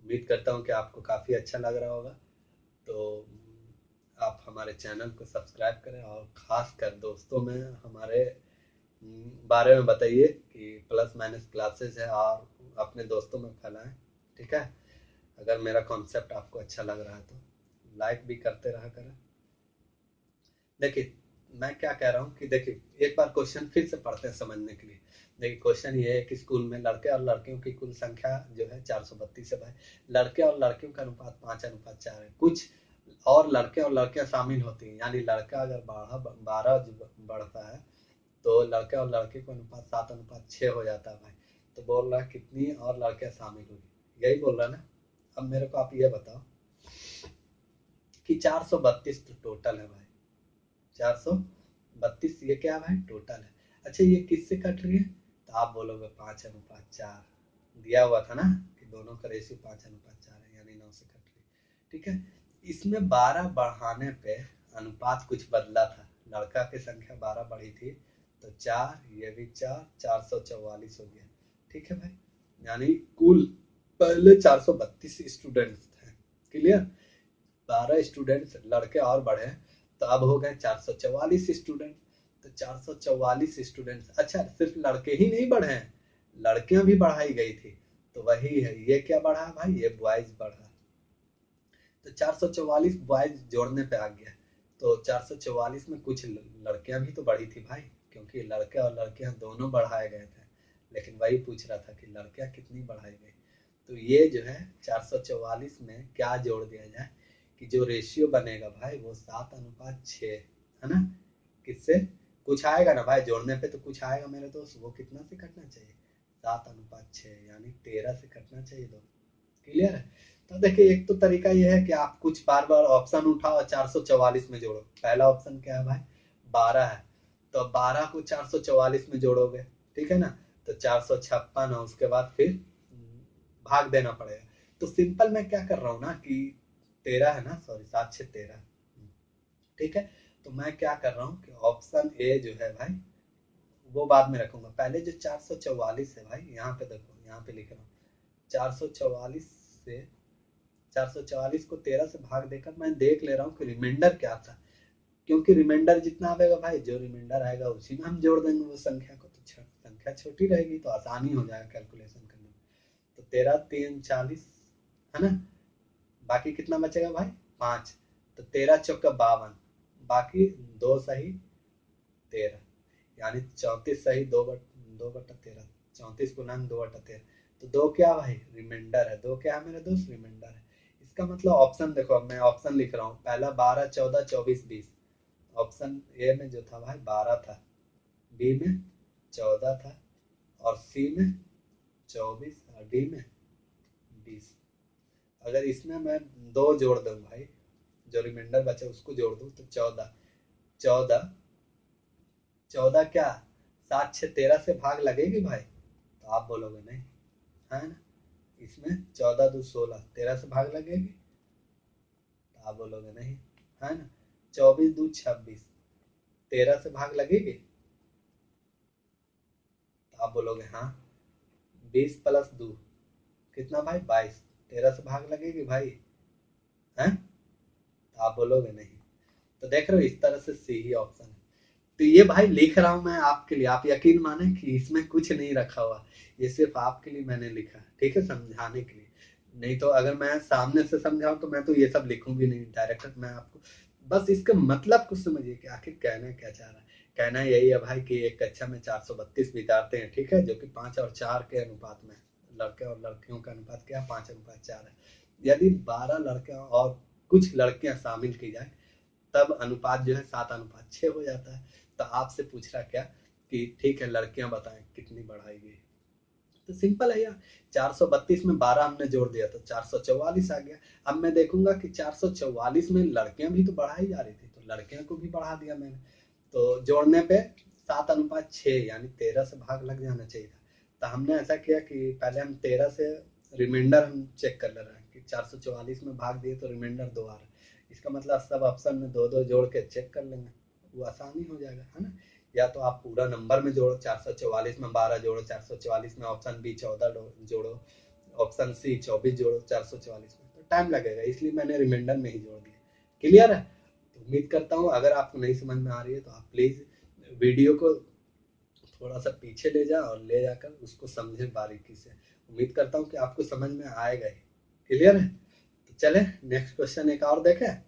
उम्मीद करता हूँ कि आपको काफ़ी अच्छा लग रहा होगा। तो आप हमारे चैनल को सब्सक्राइब करें, और ख़ास कर दोस्तों में हमारे बारे में बताइए कि प्लस माइनस क्लासेस है, और अपने दोस्तों में फैलाएं, ठीक है। अगर मेरा कॉन्सेप्ट आपको अच्छा लग रहा है तो लाइक भी करते रहा करें। देखिए मैं क्या कह रहा हूँ कि देखिए एक बार क्वेश्चन फिर से पढ़ते हैं समझने के लिए। देखिए क्वेश्चन ये है कि स्कूल में लड़के और लड़कियों की कुल संख्या जो है 432 है भाई, लड़के और लड़कियों का अनुपात 5:4 है। कुछ और लड़के और लड़कियां शामिल होती हैं, यानी लड़का अगर 12 बढ़ता है तो लड़के और लड़के का अनुपात 7:6 हो जाता है भाई। तो बोल रहा है कितनी और लड़कियां शामिल होगी, यही बोल रहा है ना। अब मेरे को आप ये बताओ कि 432 तो टोटल है भाई, 432 ये क्या है भाई, टोटल है। अच्छा ये किससे कट रही है, तो आप बोलोगे 5:4 दिया हुआ था ना, कि दोनों का रेशियो 5:4 है, यानी 9 से कट रही है, ठीक है। इसमें 12 बढ़ाने पे अनुपात कुछ बदला था, लड़का की संख्या 12 बढ़ी थी, तो 4, ये भी 4, 444 हो गया, ठीक है भाई। यानी कुल पहले 432 स्टूडेंट्स थे, क्लियर। 12 स्टूडेंट्स लड़के और बढ़े, तो अब हो गए 444 स्टूडेंट। तो 444 स्टूडेंट्स, अच्छा सिर्फ लड़के ही नहीं बढ़े हैं, लड़कियां भी बढ़ाई गई थी। तो वही है, ये क्या बढ़ा भाई, ये बॉयज बढ़ा। तो 444 बॉयज जोड़ने पे आ गया, तो 444 में कुछ लड़कियां भी तो बढ़ी थी भाई, क्योंकि लड़के और लड़कियां दोनों बढ़ाए गए थे। लेकिन वही पूछ रहा था कि लड़कियां कितनी बढ़ाई गई। तो ये जो है 444 में क्या जोड़ दिया जाए कि जो रेशियो बनेगा भाई वो 7:6 है ना। किससे, कुछ आएगा ना भाई जोड़ने पे, तो कुछ आएगा मेरे दोस्त, वो कितना से कटना चाहिए, 7:6 यानी 13 से कटना चाहिए दोस्त, क्लियर है। तो देखिए एक तो तरीका यह है कि आप कुछ बार बार ऑप्शन उठाओ और 444 में जोड़ो। पहला ऑप्शन क्या है भाई, 12 है, तो 12 को 444 में जोड़ोगे, ठीक है ना, तो 456 है, उसके बाद फिर भाग देना पड़ेगा। तो सिंपल मैं क्या कर रहा हूँ ना कि 13 है ना, सॉरी 7 6 13, ठीक है। तो मैं क्या कर रहा हूँ कि ऑप्शन ए जो है भाई वो बाद में रखूंगा, पहले जो 444 है भाई, यहाँ पे देखो, यहाँ पे लिख रहा हूँ 444 से 444 को 13 से भाग देकर मैं देख ले रहा हूँ कि रिमाइंडर क्या था, क्योंकि रिमाइंडर जितना आएगा भाई, जो रिमाइंडर आएगा उसी में हम जोड़ देंगे वो संख्या को, तो संख्या छोटी रहेगी तो आसानी हो जाएगा कैलकुलेशन करने में। तो 13 3 40 है ना, बाकी कितना बचेगा भाई 5, तो 13 चौका 52, बाकी 2 सही 13, यानी 34 सही 2/13, 34 × 2/13, तो 2 क्या भाई रिमाइंडर है, 2 क्या है मेरे दोस्त रिमाइंडर है। इसका मतलब ऑप्शन देखो, अब मैं ऑप्शन लिख रहा हूँ, पहला 12 14 24 20, ऑप्शन ए में जो था भाई 12 था, बी में 14 था, और सी में 24, और डी में 20। अगर इसमें मैं 2 जोड़ दूं भाई, जो रिमाइंडर बचे उसको जोड़ दूं, तो 14 14 14 क्या 7 6 13 से भाग लगेगी भाई, तो आप बोलोगे नहीं, है ना। इसमें 14 2 16, 13 से भाग लगेगी, तो आप बोलोगे नहीं, है ना। 24 2 26, 13 से भाग लगेगी, तो आप बोलोगे हाँ। 20 + 2 कितना भाई 22, 13 से भाग लगेगी भाई, है, तो आप बोलोगे नहीं। तो देख रहे हो इस तरह से सी ही ऑप्शन है। तो ये भाई लिख रहा हूं मैं आपके लिए, आप यकीन माने कि इसमें कुछ नहीं रखा हुआ, ये सिर्फ आपके लिए मैंने लिखा, ठीक है, समझाने के लिए। नहीं तो अगर मैं सामने से समझाऊं तो मैं तो ये सब लिखूंगी नहीं, डायरेक्ट मैं आपको बस इसके मतलब को समझिए कि आखिर कहना क्या चाह रहा है। कहना यही है भाई कि एक कक्षा में 432 विद्यार्थी हैं, ठीक है, जो कि 5 और 4 के अनुपात में, लड़के और लड़कियों का अनुपात क्या 5:4 है। यदि 12 लड़के और कुछ लड़कियां शामिल की जाए तब अनुपात जो है 7:6 हो जाता है। तो आपसे पूछ रहा क्या कि ठीक है लड़कियां बताएं कितनी बढ़ाई गई, तो सिंपल है यार, 432 में 12 हमने जोड़ दिया तो 444 आ गया। अब मैं देखूंगा कि 444 में लड़कियां भी तो बढ़ाई जा रही थी, तो लड़कियों को भी बढ़ा दिया मैंने, तो जोड़ने पे 7:6 यानी 13 से भाग लग जाना चाहिए था। तो हमने ऐसा किया कि पहले हम 13 से रिमाइंडर हम चेक कर ले रहे हैं कि 444 में भाग दिए तो रिमाइंडर 2 आ रहा है, इसका मतलब सब ऑप्शन में 2 2 जोड़ के चेक कर लेंगे, वो आसानी हो जाएगा, है ना। या तो आप पूरा नंबर में जोड़ो, 444 में 12 जोड़ो, 444 में ऑप्शन बी 14 जोड़ो, ऑप्शन सी 24 जोड़ो 444 में, तो टाइम लगेगा, इसलिए मैंने रिमाइंडर में ही जोड़ दिया। क्लियर है। तो उम्मीद करता हूँ अगर आपको नहीं समझ में आ रही है तो आप प्लीज वीडियो को थोड़ा सा पीछे ले जाओ और ले जाकर उसको समझे बारीकी से। उम्मीद करता हूँ कि आपको समझ में आएगा ही। क्लियर है। तो चले नेक्स्ट क्वेश्चन एक और देखें।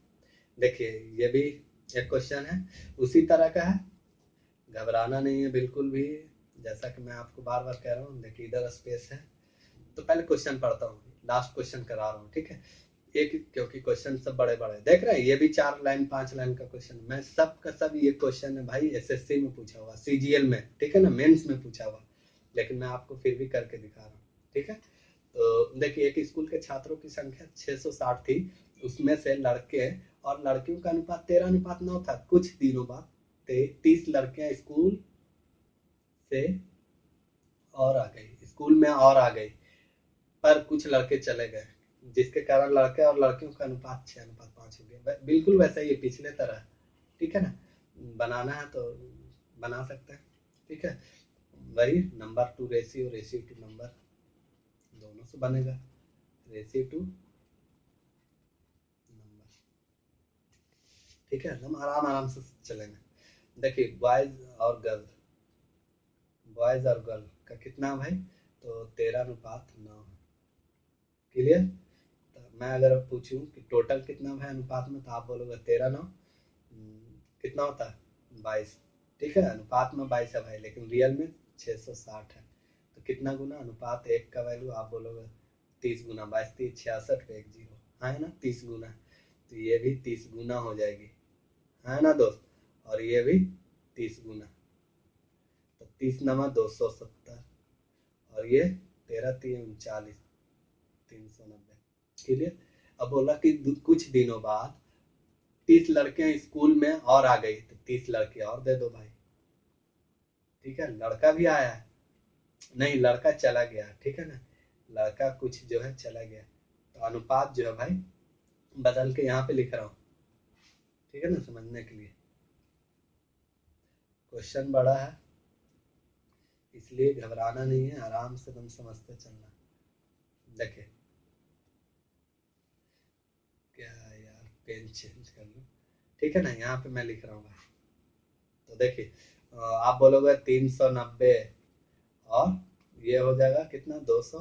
देखिए ये भी एक क्वेश्चन है, उसी तरह का है, घबराना नहीं है बिल्कुल भी, जैसा कि मैं आपको बार बार कह रहा हूँ। देखिए इधर स्पेस है, तो पहले क्वेश्चन पढ़ता हूँ, लास्ट क्वेश्चन करा रहा हूँ, ठीक है। एक क्योंकि क्वेश्चन सब बड़े बड़े देख रहे हैं, ये भी 4 लाइन 5 लाइन का क्वेश्चन, मैं सब का सब ये क्वेश्चन है भाई एसएससी में पूछा हुआ, सीजीएल में, ठीक है ना, मेंस में पूछा हुआ, लेकिन मैं आपको फिर भी करके दिखा रहा हूँ, ठीक है। तो देखिए एक स्कूल के छात्रों की संख्या 660 थी, उसमें से लड़के और लड़कियों का अनुपात 13:9 था। कुछ दिनों बाद 30 लड़कियां से और आ गई स्कूल में और आ गई, पर कुछ लड़के चले गए, जिसके कारण लड़के और लड़कियों का अनुपात 6:5 हो गया। बिल्कुल वैसा ही पिछले तरह, ठीक है ना। बनाना है तो बना सकते हैं, ठीक है। वही number two ratio two number दोनों से बनेगा, रेशियो टू नंबर, ठीक है, हम आराम आराम से चलेंगे। देखिए बॉयज और गर्ल का कितना भाई, तो 13:9 है। क्लियर। तो मैं अगर पूछूं कि टोटल कितना है अनुपात में, तो आप बोलोगे 13:9 कितना होता है 22, ठीक है, अनुपात में 22 है भाई, लेकिन रियल में 660 है। तो कितना गुना अनुपात एक का वैल्यू, आप बोलोगे 30 गुना, 22 3 66 पे 1 0, है ना, 30 गुना, तो ये भी 30 गुना हो जाएगी, है ना दोस्त, और ये भी 30 गुना, तो 30 × 9 270, और ये 13 3 39, 390। क्लियर। अब बोला कि कुछ दिनों बाद 30 लड़कियां स्कूल में और आ गई, तो 30 लड़कियां और दे दो भाई। ठीक है, लड़का भी आया है, नहीं लड़का चला गया, ठीक है ना, लड़का कुछ जो है चला गया, तो अनुपात जो है भाई बदल के यहाँ पे लिख रहा हूँ, ठीक है ना, समझने के लिए। क्वेश्चन बड़ा है इसलिए घबराना नहीं है, आराम से तुम समझते चलना। देखिए क्या यार, पेन चेंज कर लो, ठीक है ना, यहाँ पे मैं लिख रहा हूँ भाई। तो देखिए आप बोलोगे 390 और ये हो जाएगा कितना 200,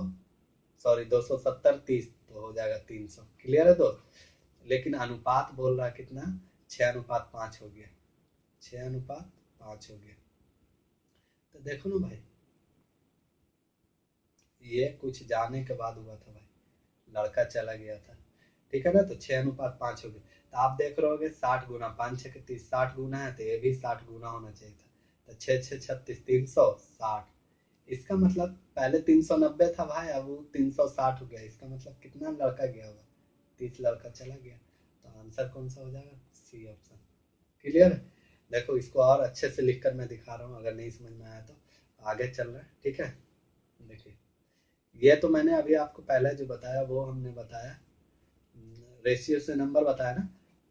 सॉरी 270, 30 तो हो जाएगा 300। क्लियर है दोस्त। लेकिन अनुपात बोल रहा है कितना, 6:5 हो गया, 6:5 हो गया। तो देखो ना भाई, ये कुछ जाने के बाद हुआ था भाई, लड़का चला गया था, ठीक है ना, तो 6:5 हो गया। तो आप देख रहे होगे 60 गुना 5 6 30, 60 गुना है तो ये भी 60 गुना होना चाहिए था। तो 6 6 36, 360। इसका मतलब पहले 390 था भाई, अब वो 360 हो गया। इसका मतलब कितना लड़का गया होगा, 30 लड़का चला गया। तो आंसर कौन सा हो जाएगा, सी ऑप्शन। क्लियर है। देखो इसको और अच्छे से लिखकर मैं दिखा रहा हूँ, अगर नहीं समझ में आया तो आगे चल रहा है, ठीक है। देखिए ये तो मैंने अभी आपको पहले जो बताया वो हमने बताया, रेशियो से नंबर बताया ना।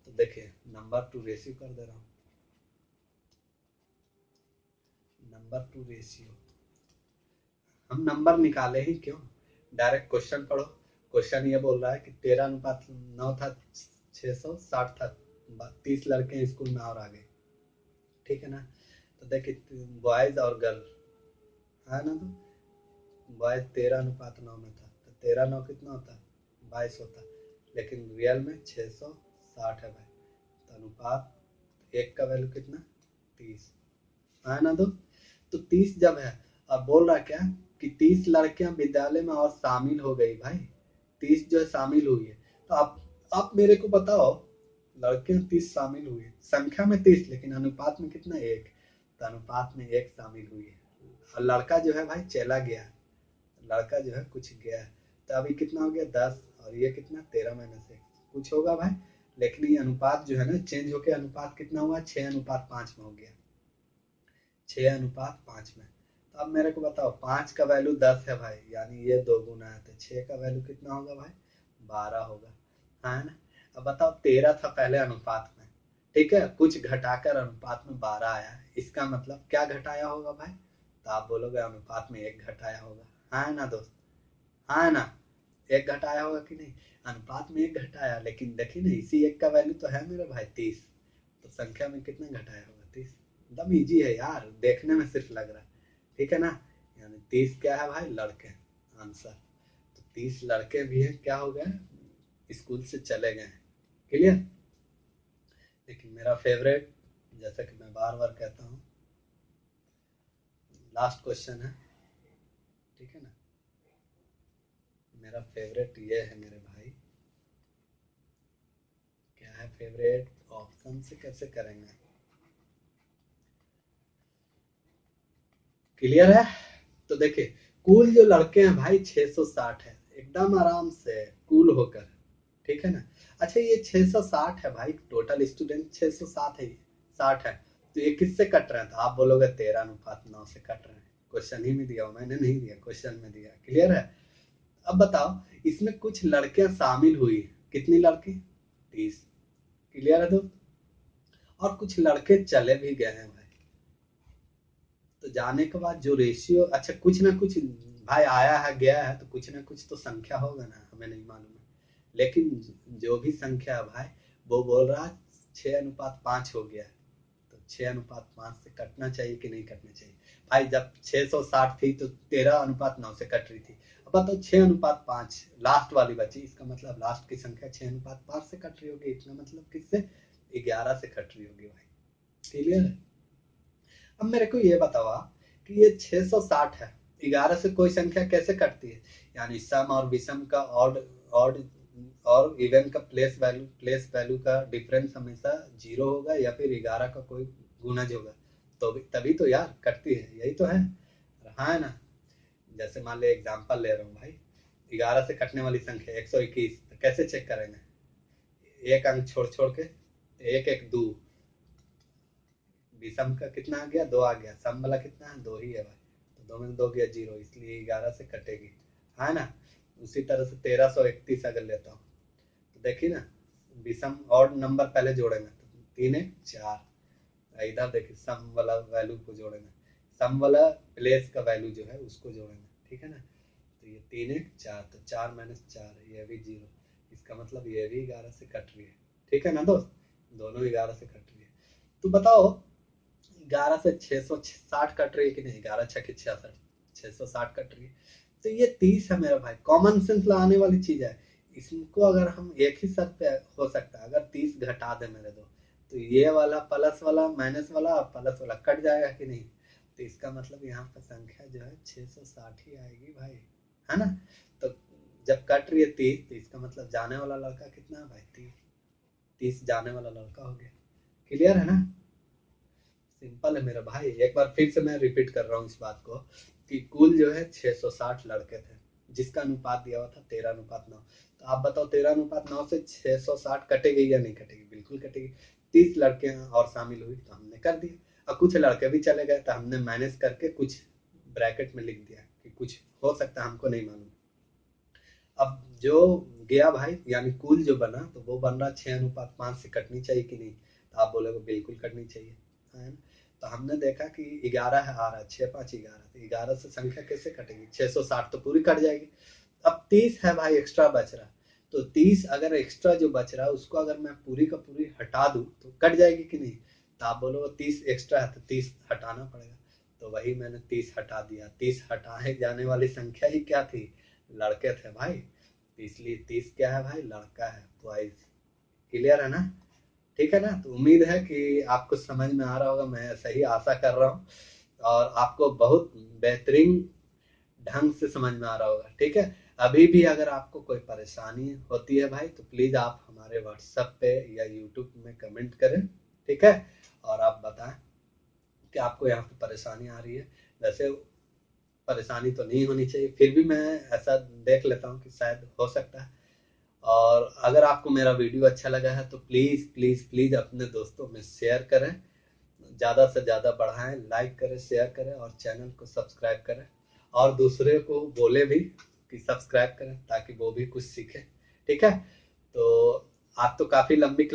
तो देखिए नंबर टू रेशियो कर दे रहा हूँ, नंबर टू रेशियो। हम नंबर निकाले ही क्यों, डायरेक्ट क्वेश्चन पढ़ो। क्वेश्चन ये बोल रहा है कि 13:9 था, 660 था, 30 लड़के स्कूल में और आ गए, ठीक है ना। तो देखिए बॉयज और गर्ल है ना, तो बॉयज 13:9 में था, तो 13:9 कितना होता, 22 होता, लेकिन रियल में 660 है भाई। तो अनुपात एक का वैल्यू कितना, 30 है ना। तो 30 जब है, अब बोल रहा क्या कि 30 लड़कियां विद्यालय में और शामिल हो गई भाई, 30 जो है शामिल हुई है। तो आप मेरे को बताओ, लड़कियां 30 शामिल हुई है, संख्या में 30 लेकिन अनुपात में कितना, एक। तो अनुपात में एक शामिल हुई है, और लड़का जो है भाई चला गया, लड़का जो है कुछ गया है। तो अभी कितना हो गया 10, और ये कितना 13 में से कुछ होगा भाई। लेकिन ये अनुपात जो है ना चेंज होकर अनुपात कितना हुआ, 6:5 में हो गया, 6:5 में। तो अब मेरे को बताओ 5 का वैल्यू 10 है भाई, यानी ये 2 गुना है, तो 6 का वैल्यू कितना होगा भाई, 12 होगा, है ना। अब बताओ 13 था पहले अनुपात में, ठीक है, कुछ घटाकर अनुपात में 12 आया, इसका मतलब क्या घटाया होगा भाई। तो आप बोलोगे अनुपात में एक घटाया होगा, है ना दोस्त, है ना, एक घटाया होगा कि नहीं, अनुपात में एक घटाया। लेकिन देखिए ना इसी एक का वैल्यू तो है मेरे भाई 30, तो संख्या में कितना घटाया होगा, 30। एकदम इजी है यार, देखने में सिर्फ लग रहा है, ठीक है ना। यानी 30 क्या है भाई, लड़के, आंसर। तो 30 लड़के भी हैं, क्या हो गए, स्कूल से चले गए। क्लियर। लेकिन मेरा फेवरेट, जैसा कि मैं बार बार कहता हूँ, लास्ट क्वेश्चन है, ठीक है ना, मेरा फेवरेट ये है मेरे भाई। क्या है फेवरेट, ऑप्शन से कैसे करेंगे। क्लियर है। तो देखिए कुल जो लड़के हैं भाई 660 है, एकदम आराम से कूल होकर, ठीक है ना। अच्छा ये 660 है भाई, टोटल स्टूडेंट 660 है, 60 है, तो ये किससे कट रहे हैं, तो आप बोलोगे 13:9 से कट रहे हैं। क्वेश्चन ही में दिया, मैंने नहीं दिया, क्वेश्चन में दिया। क्लियर है। अब बताओ इसमें कुछ लड़कियां शामिल हुई, कितनी लड़की, 30। क्लियर है दोस्त। और कुछ लड़के चले भी गए हैं भाई, तो जाने के बाद जो रेशियो, अच्छा कुछ ना कुछ भाई आया है गया है, तो कुछ ना कुछ तो संख्या होगा ना, हमें नहीं मालूम है। लेकिन जो भी संख्या है भाई, वो बोल रहा है 6:5 हो गया है, तो 6:5 से कटना चाहिए कि नहीं कटना चाहिए भाई। जब 660 थी तो 13:9 से कट रही थी। अब बताओ 6:5 लास्ट वाली बची, इसका मतलब लास्ट की संख्या 6:5 से कट रही होगी, इसका मतलब किससे, 11 से कट रही होगी भाई। क्लियर है। अब मेरे को ये बताओ आप कि ये 660 है, 11 से कोई संख्या कैसे कटती है, यानी सम और विषम का ऑड और इवन का प्लेस वैल्यू का डिफरेंस हमेशा 0 होगा, या फिर 11 का कोई गुणज होगा, तो तभी तो यार कटती है, यही तो है ना। जैसे मान ले एग्जांपल ले रहा हूँ भाई, 11 से कटने वाली संख्या 121, तो कैसे चेक करेंगे? एक अंक छोड़ छोड़ के, एक एक दो, विषम का कितना आ गया? 2 आ गया, सम वाला कितना है? 2 ही है भाई, तो 2 में 2 गया 0, इसलिए 11 से कटेगी, है ना। उसी तरह से 1331 अगर लेता हूँ तो देखिए ना, विषम और नंबर पहले जोड़ेंगे तो 3 1 4, इधर देखिए सम वाला वैल्यू को जोड़ेंगे, सम वाला प्लेस का वैल्यू जो है उसको जोड़ेंगे, ठीक है ना। तो ये 3 1 4, तो 4 माइनस 4, ये भी 0, इसका मतलब ये भी 11 से कट रही है, ठीक है ना दोस्त, दोनों 11 से कट रही है। तो बताओ 11 से 660 कट रही है कि नहीं? 11 छः 66, 660 कट रही है। तो ये 30 है मेरा भाई, कॉमन सेंस लगाने वाली चीज है। इसको अगर हम एक ही शर्त पे हो सकता है, अगर 30 घटा दे मेरे दो, तो ये वाला प्लस वाला माइनस वाला और प्लस वाला कट जाएगा कि नहीं? तो इसका मतलब यहाँ पर संख्या जो है 660 ही आएगी भाई, है ना। तो जब कट रही है 30, तो इसका मतलब जाने वाला लड़का कितना है भाई? 30, 30 जाने वाला लड़का हो गया। क्लियर है ना? सिंपल है मेरा भाई। एक बार फिर से मैं रिपीट कर रहा हूँ इस बात को, कि कुल जो है 660 लड़के थे, जिसका अनुपात दिया हुआ था 13:9। तो आप बताओ 13:9 से 660 कटेगी या नहीं कटेगी? बिल्कुल कटेगी। 30 लड़के और शामिल हुई तो हमने कर दिया, और कुछ लड़के भी चले गए तो हमने माइनस करके कुछ ब्रैकेट में लिख दिया कि कुछ हो सकता है, हमको नहीं मालूम। अब जो गया भाई, यानी कुल जो बना, तो वो बन रहा 6:5 से कटनी चाहिए कि नहीं? तो आप बोलोगे बिल्कुल कटनी चाहिए, है ना। तो हमने देखा कि 11 है आ रहा है, 6 5 11, तो 11 से संख्या कैसे कटेगी? 660 तो पूरी कट जाएगी। अब 30 है भाई एक्स्ट्रा बच रहा, तो 30 अगर एक्स्ट्रा जो बच रहा है उसको अगर मैं पूरी का पूरी हटा दूं तो कट जाएगी कि नहीं? तो आप बोलो 30 एक्स्ट्रा है तो 30 हटाना पड़ेगा, तो वही मैंने 30 हटा दिया। 30 हटाए जाने वाली संख्या ही क्या थी? लड़के थे भाई, तो इसलिए 30 क्या है भाई? लड़का है, बॉयज। क्लियर है ना? ठीक है ना। तो उम्मीद है कि आपको समझ में आ रहा होगा, मैं ऐसा ही आशा कर रहा हूँ, और आपको बहुत बेहतरीन ढंग से समझ में आ रहा होगा, ठीक है। अभी भी अगर आपको कोई परेशानी होती है भाई, तो प्लीज आप हमारे व्हाट्सएप पे या यूट्यूब में कमेंट करें, ठीक है, और आप बताएं कि आपको यहाँ पे परेशानी आ रही है। वैसे परेशानी तो नहीं होनी चाहिए, फिर भी मैं ऐसा देख लेता हूँ कि शायद हो सकता है। और अगर आपको मेरा वीडियो अच्छा लगा है तो प्लीज प्लीज प्लीज अपने दोस्तों में शेयर करें, ज्यादा से ज्यादा बढ़ाएं, लाइक करें, शेयर करें, और चैनल को सब्सक्राइब करें, और दूसरे को बोले भी कि सब्सक्राइब करें ताकि वो भी कुछ सीखे, ठीक है। तो आप तो काफी लंबी